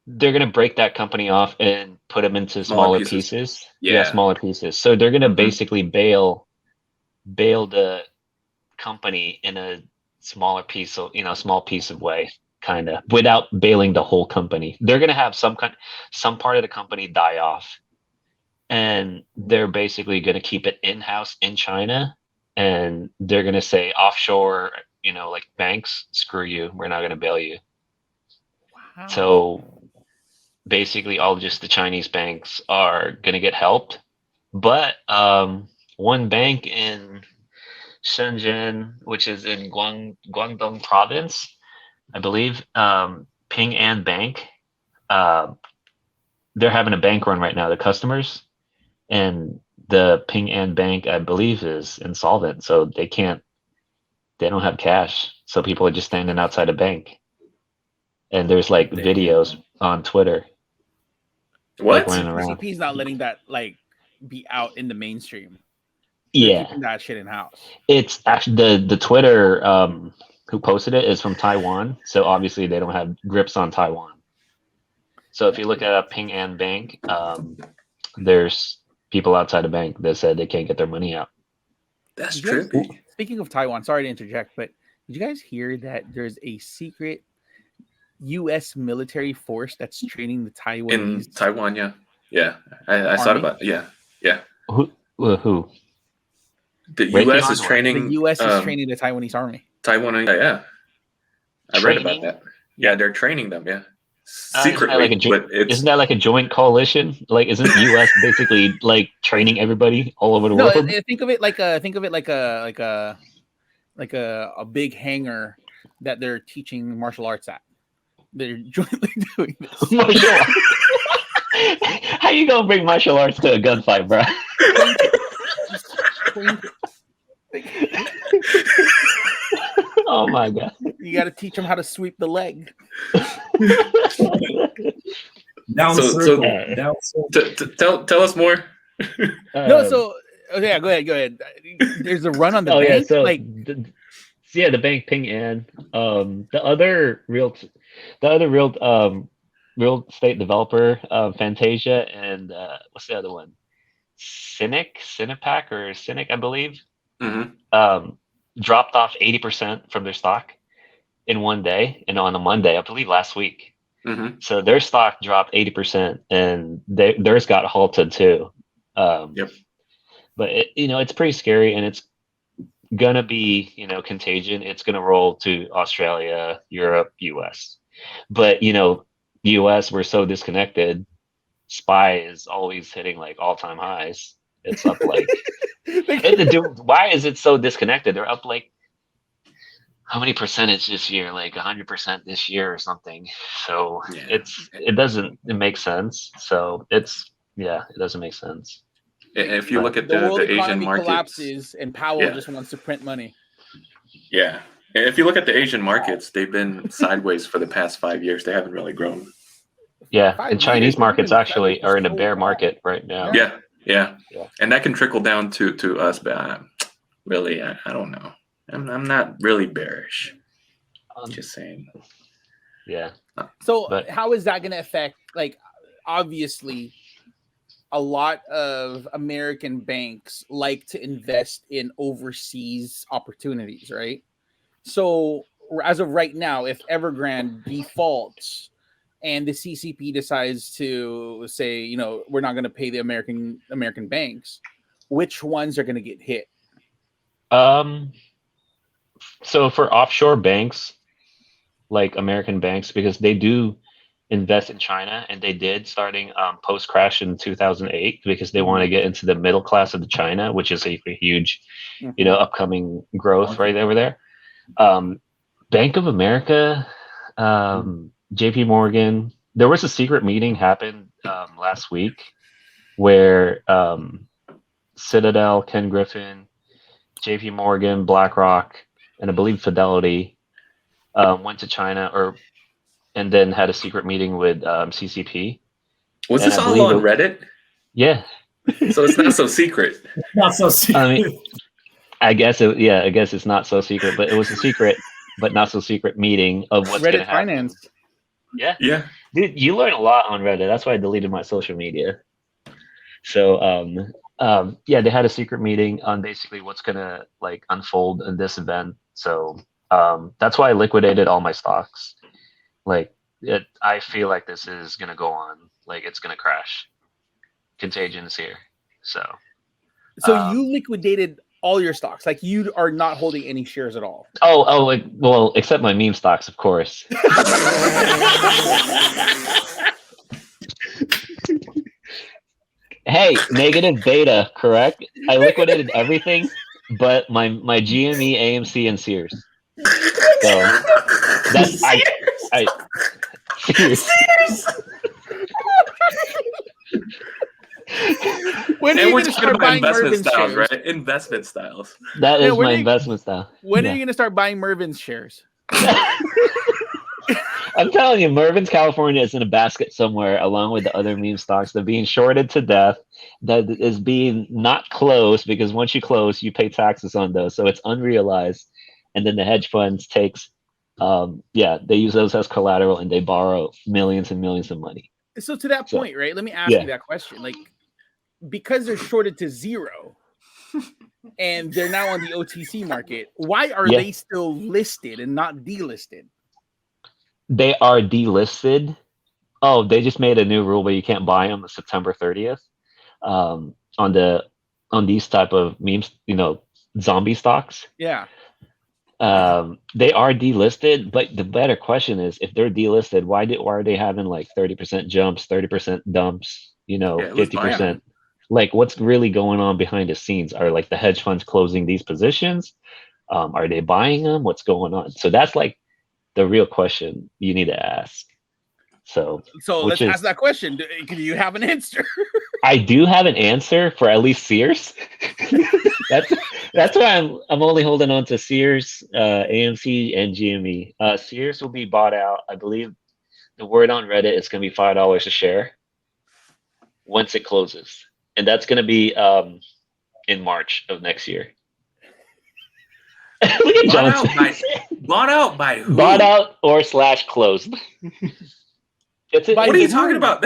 they're going to break that company off and put them into smaller pieces. Yeah, smaller pieces. So they're going to basically bail the company in a smaller piece of, small piece of way. kind of, without bailing the whole company. They're going to have some part of the company die off, and they're basically going to keep it in-house in China, and they're going to say offshore, like banks, screw you, we're not going to bail you. Wow. So basically all just the Chinese banks are going to get helped. But one bank in Shenzhen, which is in Guangdong province, I believe, Ping An Bank, they're having a bank run right now, the customers, and the Ping An Bank, I believe, is insolvent, so they don't have cash, so people are just standing outside a bank, and there's like videos on Twitter. What? Like, running around. CCP's not letting that like be out in the mainstream. Yeah, keeping that shit in house. It's actually the Twitter who posted it is from Taiwan, so obviously they don't have grips on Taiwan. So if you look at Ping An Bank, there's people outside the bank that said they can't get their money out. That's trippy. Speaking of Taiwan, sorry to interject, but did you guys hear that there's a secret U.S. military force that's training the Taiwanese? In Taiwan, yeah. I saw about it. Yeah. Who? The U.S. is training. The U.S. is training the Taiwanese army. Taiwan, yeah. I read about that. Yeah, they're training them. Yeah, secretly. Isn't that like a joint coalition? Like, isn't the U.S. basically like training everybody all over the world? No, think of it like a big hangar that they're teaching martial arts at. They're jointly doing this. Martial arts. How you gonna bring martial arts to a gunfight, bro? Oh my god! You got to teach them how to sweep the leg. Tell us more. Go ahead. There's a run on the bank. Yeah, so the bank Ping An. The other real estate developer, Fantasia, and what's the other one? Cynic, I believe. Mm-hmm. Dropped off 80% from their stock in one day, and on a Monday, I believe last week. Mm-hmm. So their stock dropped 80%, and theirs got halted too. Yep. But it's pretty scary, and it's gonna be contagion. It's gonna roll to Australia, Europe, US. But US, we're so disconnected. SPY is always hitting like all-time highs. It's up like why is it so disconnected? They're up like how many percentage this year? Like 100% this year or something. So it makes sense. So it doesn't make sense. If you look at the Asian markets, collapses and Powell just wants to print money. Yeah. If you look at the Asian markets, they've been sideways for the past 5 years. They haven't really grown. Yeah, and Chinese markets actually are in a bear market right now. Yeah. And that can trickle down to us, but really, I don't know. I'm not really bearish. I'm just saying. Yeah. So how is that going to affect, like, obviously, a lot of American banks like to invest in overseas opportunities, right? So as of right now, if Evergrande defaults and the CCP decides to say, we're not going to pay the American banks, which ones are going to get hit? So for offshore banks, like American banks, because they do invest in China, and they did starting post crash in 2008, because they want to get into the middle class of China, which is a huge, upcoming growth right over there. Bank of America, JP Morgan, there was a secret meeting happened last week where Citadel, Ken Griffin, JP Morgan, BlackRock, and I believe Fidelity went to China and then had a secret meeting with CCP. Was this all on Reddit? Yeah. So it's not so secret. Not so secret. I mean, I guess it's not so secret, but it was a secret, but not so secret meeting of what's going to happen. Finance. Yeah. Dude, you learn a lot on Reddit. That's why I deleted my social media. So, they had a secret meeting on basically what's going to like unfold in this event. So, that's why I liquidated all my stocks. Like I feel like this is gonna go on. Like it's gonna crash. Contagion is here. So you liquidated all your stocks. Like you are not holding any shares at all. Well, except my meme stocks, of course. Hey, negative beta, correct? I liquidated everything but my GME, AMC, and Sears. So that's Sears. When are you going to start buying Mervyn's styles, shares? right? Investment styles. That is my investment style. When are you going to start buying Mervyn's shares? I'm telling you, Mervyn's California is in a basket somewhere, along with the other meme stocks. They're being shorted to death. That is being not closed because once you close, you pay taxes on those, so it's unrealized. And then the hedge funds takes, they use those as collateral and they borrow millions and millions of money. So to that point, right? Let me ask you that question. Like, because they're shorted to zero, and they're now on the OTC market, why are they still listed and not delisted? They are delisted. Oh, they just made a new rule where you can't buy them on September 30th. On these type of memes, zombie stocks. Yeah. They are delisted, but the better question is, if they're delisted, why are they having like 30% jumps, 30% dumps, 50%? Like, what's really going on behind the scenes? Are like the hedge funds closing these positions? Are they buying them? What's going on? So that's like the real question you need to ask. So let's ask that question. Do you have an answer? I do have an answer for at least Sears. That's why I'm only holding on to Sears, AMC, and GME. Sears will be bought out. I believe the word on Reddit is going to be $5 a share once it closes, and that's going to be in March of next year. Look at Johnson. Bought out by who? Bought out or / closed. What are you talking about?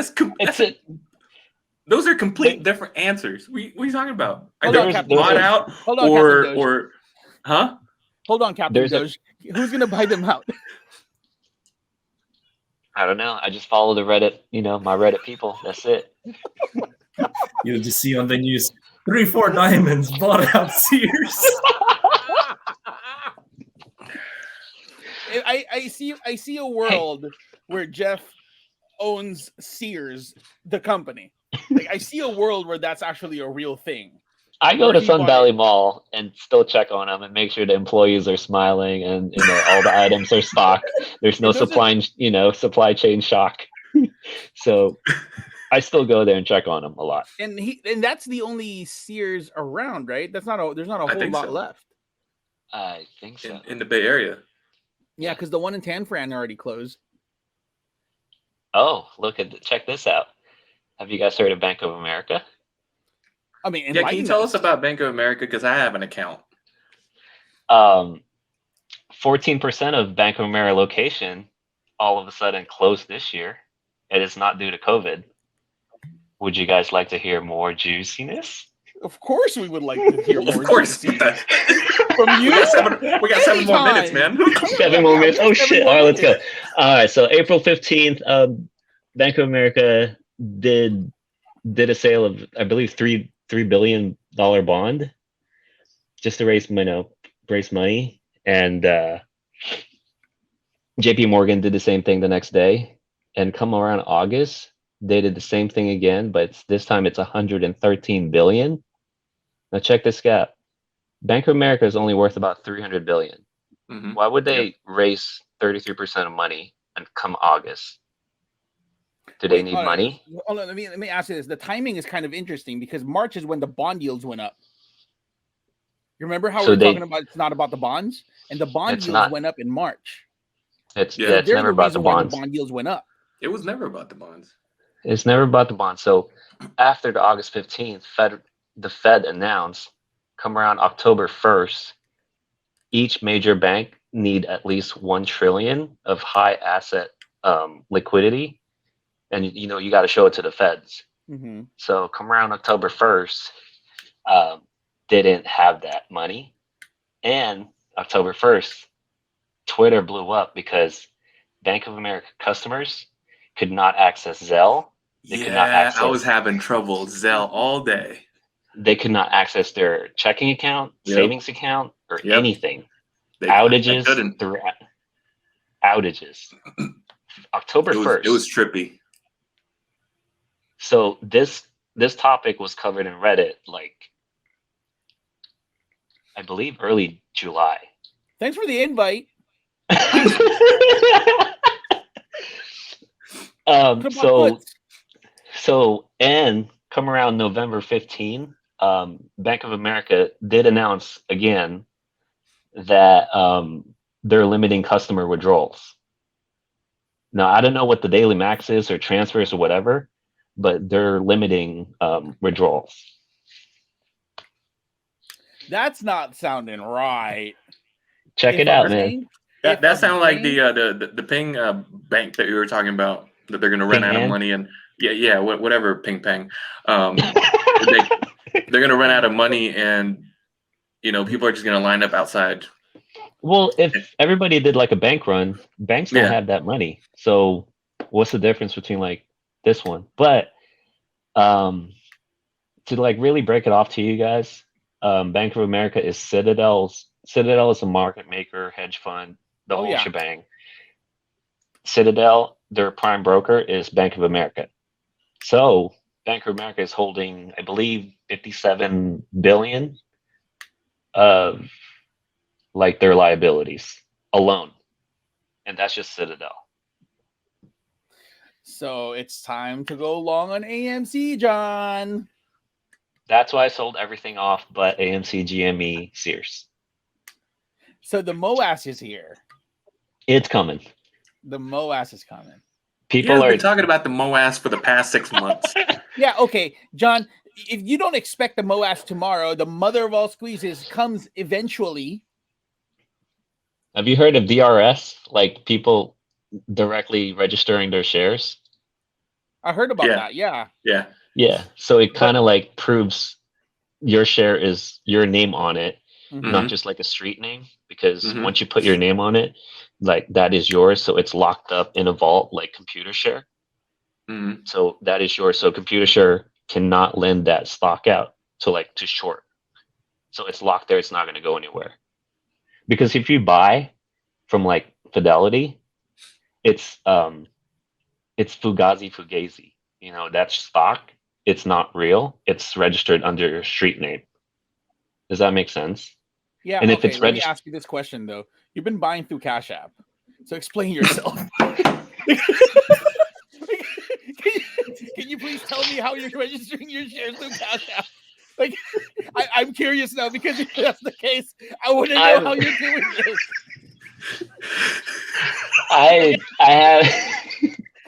Those are complete different answers. What are you talking about? Are they bought out or huh? Hold on, Captain Doge. Who's going to buy them out? I don't know. I just follow the Reddit, my Reddit people. That's it. You'll just see on the news 3-4 diamonds bought out Sears. I see a world where Jeff owns Sears, the company. Like, I see a world where that's actually a real thing. I go to Sun Valley Mall and still check on them and make sure the employees are smiling and all the items are stocked. There's no supply chain shock. So I still go there and check on them a lot. And that's the only Sears around, right? There's not a whole lot left. I think so. In the Bay Area. Yeah, because the one in Tanfran already closed. Oh, check this out. Have you guys heard of Bank of America? I mean, can you tell us about Bank of America? Because I have an account. 14% of Bank of America location all of a sudden closed this year. It is not due to COVID. Would you guys like to hear more juiciness? Of course, we would like to hear more. Of course. Juiciness. From you, we got 7 more minutes, man. 7 more minutes. Oh shit! All right, let's go. All right, so April 15th, Bank of America did a sale of, I believe, $3 billion bond just to raise money, and JP Morgan did the same thing the next day, and come around August they did the same thing again, but this time it's 113 billion. Now check this gap. Bank of America is only worth about 300 billion. Mm-hmm. Why would they raise 33% of money and come August? Do they need money? Hold on, let me ask you this. The timing is kind of interesting because March is when the bond yields went up. You remember how we were talking about it's not about the bonds? And the bond yields went up in March. It's never about the bonds. The bond yields went up. It was never about the bonds. It's never about the bonds. So after the August 15th, the Fed announced, come around October 1st, each major bank need at least 1 trillion of high asset liquidity. And you got to show it to the feds. Mm-hmm. So come around October 1st, didn't have that money. And October 1st, Twitter blew up because Bank of America customers could not access Zelle. They could not access, I was having trouble Zelle all day. They could not access their checking account, savings account, or anything. Outages throughout. Outages. October 1st. It was trippy. So this topic was covered in Reddit, like, I believe early July. Thanks for the invite. And come around November 15, Bank of America did announce again that they're limiting customer withdrawals. Now, I don't know what the daily max is or transfers or whatever, but they're limiting withdrawals. That's not sounding right. Check it out, man. That sounds like the Ping bank that you were talking about, that they're going to run out of money, and whatever, Ping Pang. They're going to run out of money, and people are just going to line up outside. Well, if everybody did like a bank run, banks don't have that money. So what's the difference between like this one? But to like really break it off to you guys, Bank of America is Citadel is a market maker, hedge fund, the whole shebang. Citadel, their prime broker, is Bank of America. So Bank of America is holding, I believe, 57 billion of like their liabilities alone. And that's just Citadel. So it's time to go long on AMC, John. That's why I sold everything off but AMC, GME, Sears. So the MOAS is here. It's coming. The MOAS is coming. People are talking about the MOAS for the past 6 months. Yeah, okay. John, if you don't expect the MOAS tomorrow, the mother of all squeezes comes eventually. Have you heard of DRS? Like people directly registering their shares? I heard about that, yeah. Yeah. So it kind of like proves your share is your name on it, not just like a street name, because once you put your name on it, like that is yours. So it's locked up in a vault like computer share. So that is yours. So computer share cannot lend that stock out to short. So it's locked there. It's not going to go anywhere. Because if you buy from like Fidelity, it's Fugazi. That's stock. It's not real. It's registered under your street name. Does that make sense? Yeah. And if it's let me ask you this question though. You've been buying through Cash App, so explain yourself. Can you please tell me how you're registering your shares through Cash App? Like, I'm curious now, because if that's the case, I want to know how you're doing this. I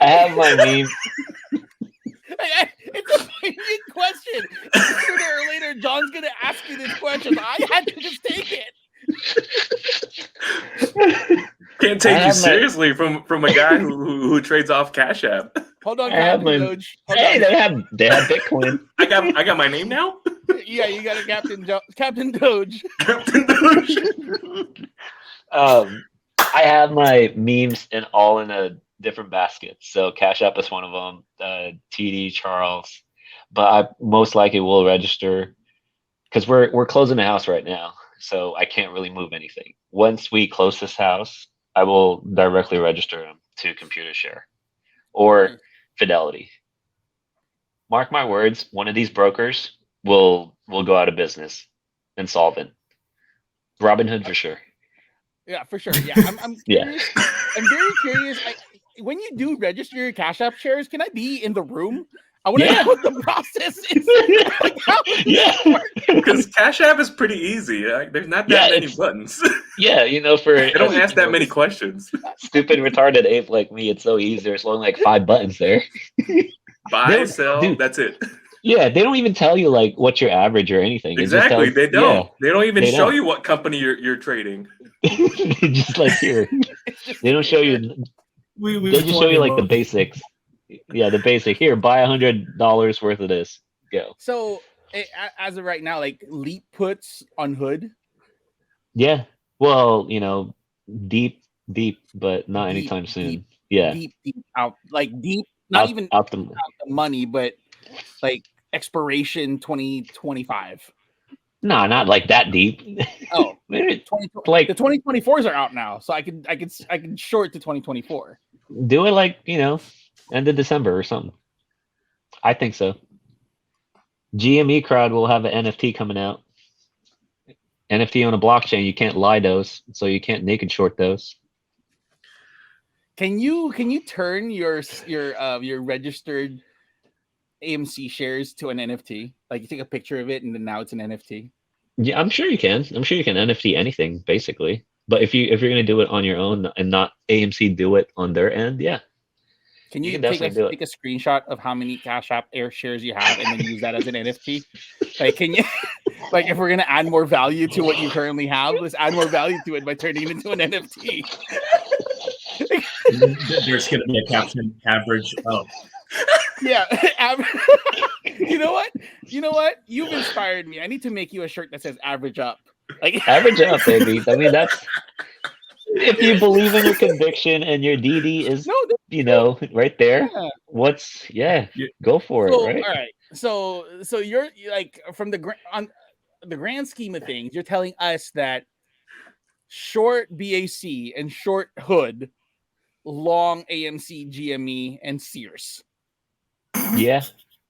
have my meme. It's a poignant question. Sooner or later, John's gonna ask you this question. I had to just take it. Can't take you seriously from a guy who trades off Cash App. Hold on, Captain Doge. They have Bitcoin. I got my name now. Yeah, you got a Captain Doge. Captain Doge. I have my memes in a different basket. So Cash App is one of them. TD, Charles, but I most likely will register because we're closing the house right now, so I can't really move anything. Once we close this house, I will directly register them to Computer Share or Fidelity. Mark my words, one of these brokers will go out of business, insolvent. Robinhood for sure. Yeah, for sure. Yeah, I'm curious. I'm very curious. When you do register your Cash App shares, can I be in the room? I want to know what the process is. Because Cash App is pretty easy. There's not that many buttons. Yeah, they don't ask that many questions. Stupid retarded ape like me, it's so easy. There's only like 5 buttons there. Buy, sell, that's it. Yeah, they don't even tell you like what's your average or anything. Exactly, they don't. Yeah, they don't even show you what company you're trading. Just like here, they don't show you. They just show you like the basics. Yeah, the basic. Here, buy $100 worth of this. Go. So, as of right now, like Leap puts on Hood. Yeah. Well, Deep deep, but not Deep, anytime soon. deep, Yeah, deep out, like deep, not even out the. out the money, but like expiration 2025. No, not like that deep. Oh, Maybe 20, like the 2024s are out now, so I can short to 2024. do it like end of December or something. I think so. GME crowd will have an NFT coming out. NFT on a blockchain, you can't lie those, so you can't naked short those. Can you turn your registered AMC shares to an NFT? Like you take a picture of it and then now it's an NFT. Yeah, I'm sure you can. I'm sure you can NFT anything basically. But if you're gonna do it on your own and not AMC do it on their end, yeah. Can you can take definitely a screenshot of how many Cash App Air shares you have and then use that as an NFT? Like, can you, like, if we're gonna add more value to what you currently have, let's add more value to it by turning it into an NFT. There's going to be a caption: average up. Yeah. You know what? You've inspired me. I need to make you a shirt that says "average up." Like average up, baby. I mean, that's if you believe in your conviction and your DD is, right there. Yeah. Go for it, right? All right. So you're like from the grand scheme of things, you're telling us that short BAC and short Hood, long AMC, GME, and Sears. Yeah,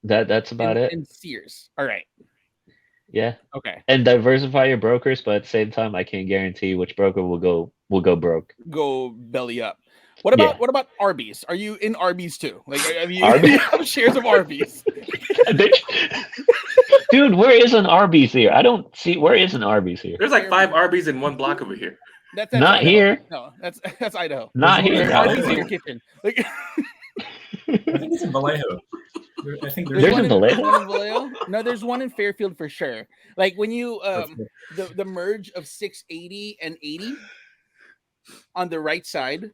that's about it. And Sears. All right. Yeah. Okay. And diversify your brokers, but at the same time, I can't guarantee which broker will go broke. Go belly up. What about Arby's? Are you in Arby's too? Like, have you have shares of Arby's? Dude, where is an Arby's here? I don't see where is an Arby's here. There's like 5 Arby's in one block over here. That's not Idaho. here. No, that's Idaho. Not here. Arby's in your kitchen. Like, I think it's in Vallejo. I think there's one in Vallejo. No, there's one in Fairfield for sure. Like when you the merge of 680 and 80 on the right side.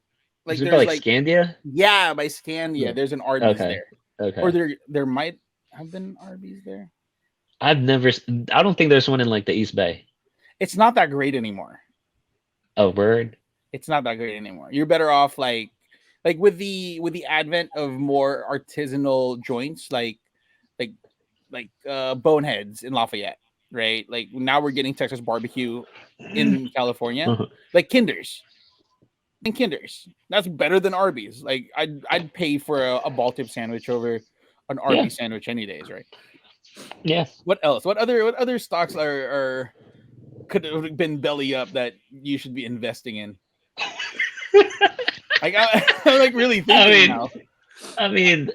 Like is it there's by Scandia? Yeah, by Scandia. Yeah. There's an Arby's there. Okay. Or there might have been Arby's there. I don't think there's one in like the East Bay. It's not that great anymore. Oh, word. It's not that great anymore. You're better off like with the advent of more artisanal joints, like Boneheads in Lafayette, right? Like now we're getting Texas barbecue in California, like Kinder's. And Kinder's, that's better than Arby's. Like I'd pay for a Baltip sandwich over an Arby's sandwich any days, right? Yeah. What else? What other stocks are could have been belly up that you should be investing in? I'm like really thinking now. I mean,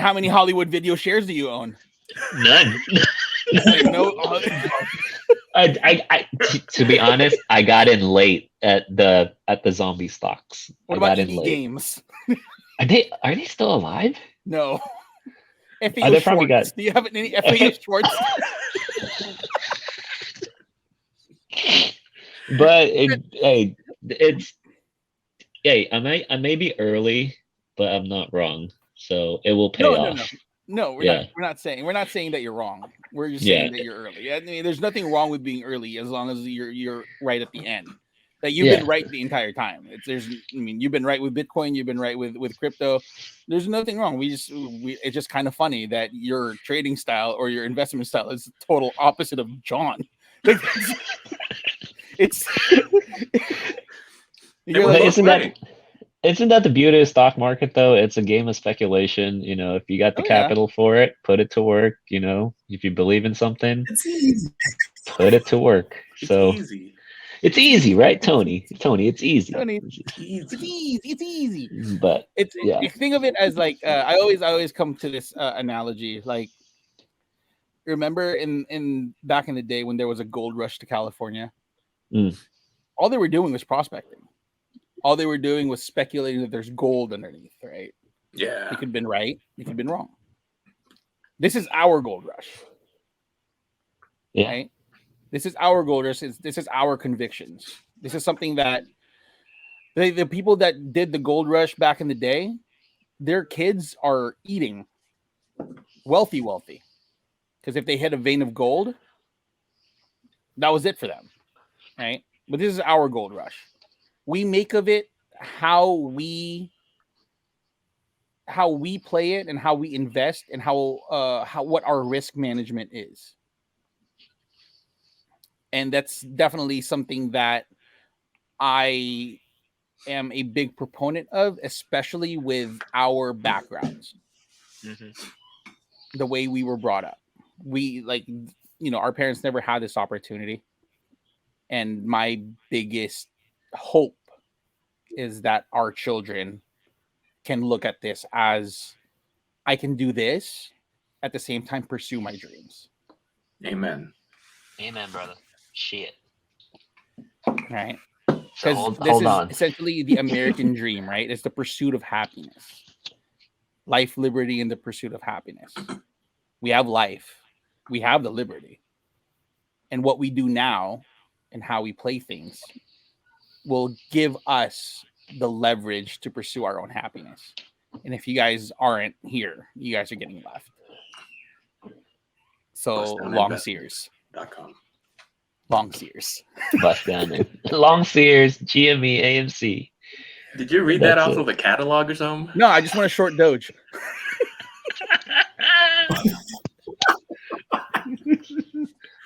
how many Hollywood Video shares do you own? None. Like, no. I to be honest, I got in late at the zombie stocks. What about ED Games? Are they still alive? No. FAO Schwartz. Do you have any FAO Schwartz? But I may be early, but I'm not wrong. So it will pay off. No, we're not saying that you're wrong. We're just saying that you're early. I mean, there's nothing wrong with being early as long as you're right at the end. That you've been right the entire time. You've been right with Bitcoin. You've been right with crypto. There's nothing wrong. It's just kind of funny that your trading style or your investment style is the total opposite of John. Like, isn't that the beauty of the stock market though? It's a game of speculation. If you got the capital for it, put it to work. If you believe in something, it's easy. Put it to work. It's easy, right, Tony? It's easy. It's easy. But think of it as like I always come to this analogy. Like, remember in back in the day when there was a gold rush to California, all they were doing was prospecting. All they were doing was speculating that there's gold underneath, right? Yeah. You could have been right. You could have been wrong. This is our gold rush. Yeah. Right? This is our gold rush. This is our convictions. This is something that the people that did the gold rush back in the day, their kids are eating wealthy. Because if they hit a vein of gold, that was it for them. Right? but this is our gold rush. We make of it how we play it and how we invest and how what our risk management is. And that's definitely something that I am a big proponent of, especially with our backgrounds. The way we were brought up. We our parents never had this opportunity. And my biggest hope is that our children can look at this as I can do this at the same time pursue my dreams. Amen. Amen, brother. Shit. Right? So Because this hold is on. essentially the American dream, right? It's the pursuit of happiness. Life, liberty, and the pursuit of happiness. We have life. We have the liberty. And what we do now and how we play things will give us the leverage to pursue our own happiness. And if you guys aren't here, you guys are getting left. So long Sears.com. Long Sears. Bust down there. Long Sears, GME, AMC. Did you read that off of a catalog or something? No, I just want to short Doge.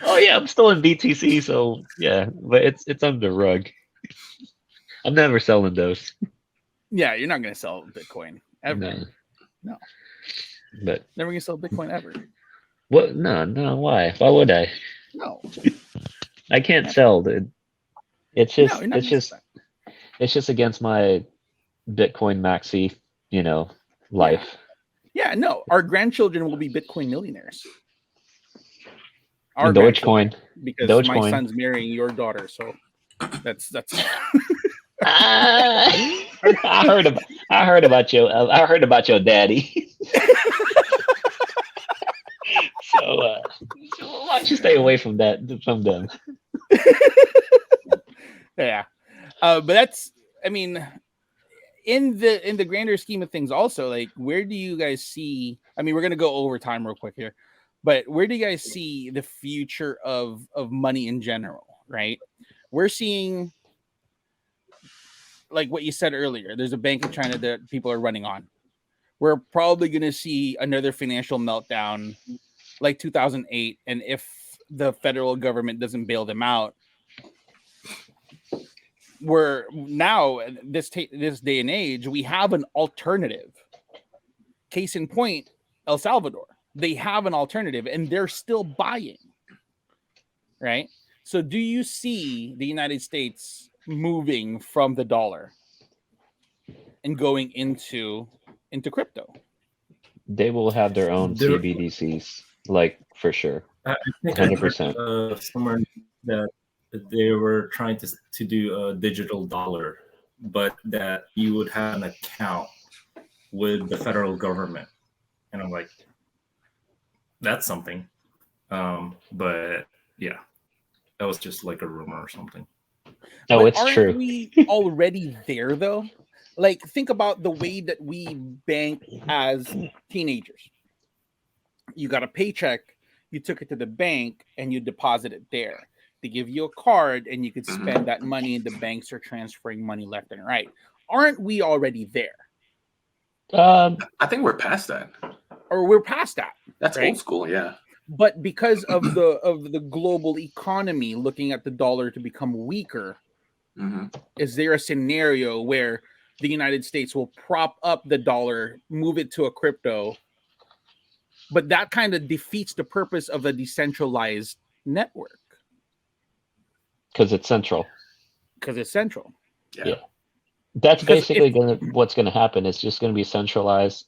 Oh yeah, I'm still in BTC, so yeah, but it's under the rug. I'm never selling those. Yeah, you're not gonna sell Bitcoin ever. No. But never gonna sell Bitcoin ever. What? No. Why? Why would I? No. I can't sell, dude. It's just against my Bitcoin maxi, life. Yeah, no. Our grandchildren will be Bitcoin millionaires. Our Dogecoin, because my son's marrying your daughter, so that's. I heard about your daddy. So why don't you stay away from them? Yeah, but that's. I mean, in the grander scheme of things, also, like, where do you guys see? I mean, we're gonna go over time real quick here. But where do you guys see the future of money in general, right? We're seeing, like what you said earlier, there's a bank in China that people are running on. We're probably going to see another financial meltdown like 2008. And if the federal government doesn't bail them out, we're now, this day and age, we have an alternative. Case in point, El Salvador. They have an alternative and they're still buying, right? So do you see the United States moving from the dollar and going into crypto? They will have their own CBDCs, like, for sure. I think 100%. Somewhere that they were trying to do a digital dollar, but that you would have an account with the federal government. And I'm like, that's something. But yeah, that was just like a rumor or something. Oh, but it's true. Aren't we already there though? Like, think about the way that we bank as teenagers. You got a paycheck, you took it to the bank, and you deposit it there. They give you a card, and you could spend that money, and the banks are transferring money left and right. Aren't we already there? I think we're past that. Or we're past that. That's right? old school, yeah. But because of the global economy looking at the dollar to become weaker, is there a scenario where the United States will prop up the dollar, move it to a crypto, but that kind of defeats the purpose of a decentralized network? Because it's central. Yeah. That's basically what's going to happen. It's just going to be centralized.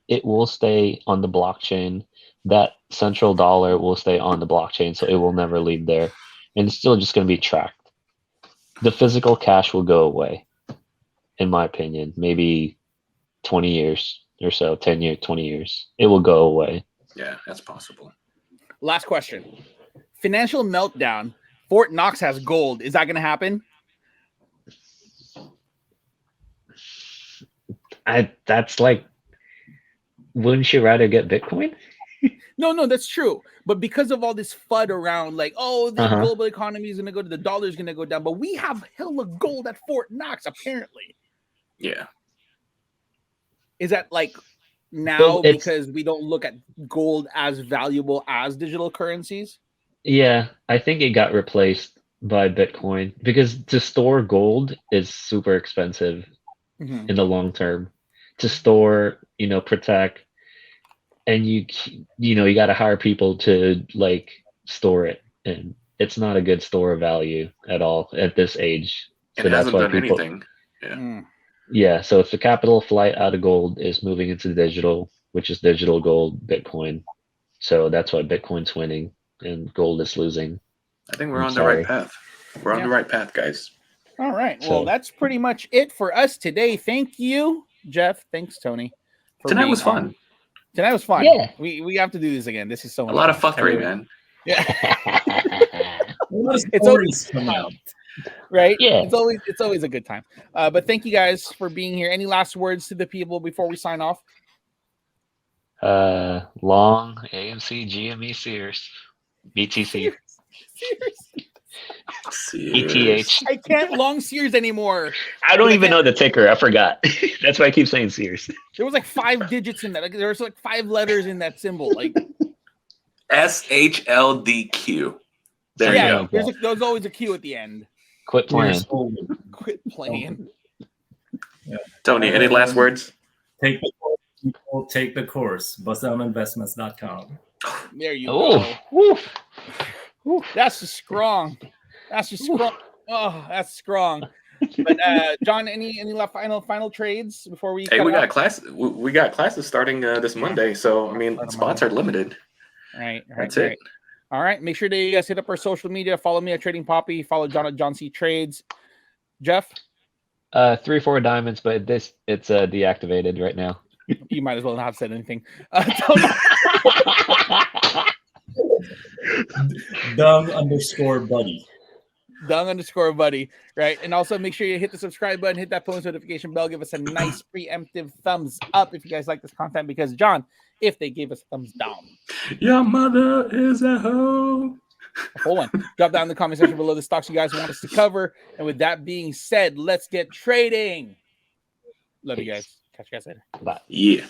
It will stay on the blockchain. That central dollar will stay on the blockchain, so it will never leave there. And it's still just going to be tracked. The physical cash will go away, in my opinion. Maybe 20 years or so, 10 years, 20 years. It will go away. Yeah, that's possible. Last question. Financial meltdown. Fort Knox has gold. Is that going to happen? That's like, wouldn't you rather get Bitcoin? No, that's true. But because of all this FUD around, like, oh, the global economy is going to go to the dollar is going to go down. But we have hella gold at Fort Knox, apparently. Yeah. Is that like now because we don't look at gold as valuable as digital currencies? Yeah, I think it got replaced by Bitcoin because to store gold is super expensive in the long term. To store, protect. And you got to hire people to like store it, and it's not a good store of value at all at this age. So it hasn't done anything. Yeah. Yeah. So if the capital flight out of gold is moving into digital, which is digital gold, Bitcoin. So that's why Bitcoin's winning and gold is losing. I think we're on the right path. We're on the right path, guys. All right. Well, that's pretty much it for us today. Thank you, Jeff. Thanks, Tony. Tonight was fun. Tonight was fun. Yeah. We have to do this again. This is so much a lot fun. of fuckery, man. Yeah. It's always come out. Right? Yeah. It's always a good time. But thank you guys for being here. Any last words to the people before we sign off? Long AMC GME Sears BTC ETH. I can't long Sears anymore. I don't even know the ticker. I forgot. That's why I keep saying Sears. There was like 5 digits in that. Like, there was like 5 letters in that symbol. Like SHLDQ. There you go. There's always a Q at the end. Quit playing. Quit playing. Yeah. Tony, any last words? Take the course. BustDownInvestments.com. There you go. Woo. That's just strong. Oh, that's strong. But John, any final trades before we? Hey, we got classes starting this Monday, so I mean, spots are limited. Right. That's it. All right. Make sure that you guys hit up our social media. Follow me at Trading Poppy. Follow John at John C Trades. Jeff. 3-4 diamonds, but it's deactivated right now. You might as well not have said anything. Tony. Dung_buddy. Dung_buddy, right? And also make sure you hit the subscribe button, hit that post notification bell, give us a nice preemptive thumbs up if you guys like this content, because John, if they gave us thumbs down, your mother is a hoe. A full one. Drop down in the comment section below the stocks you guys want us to cover. And with that being said, let's get trading. Love you guys. Catch you guys later. Bye. Yeah.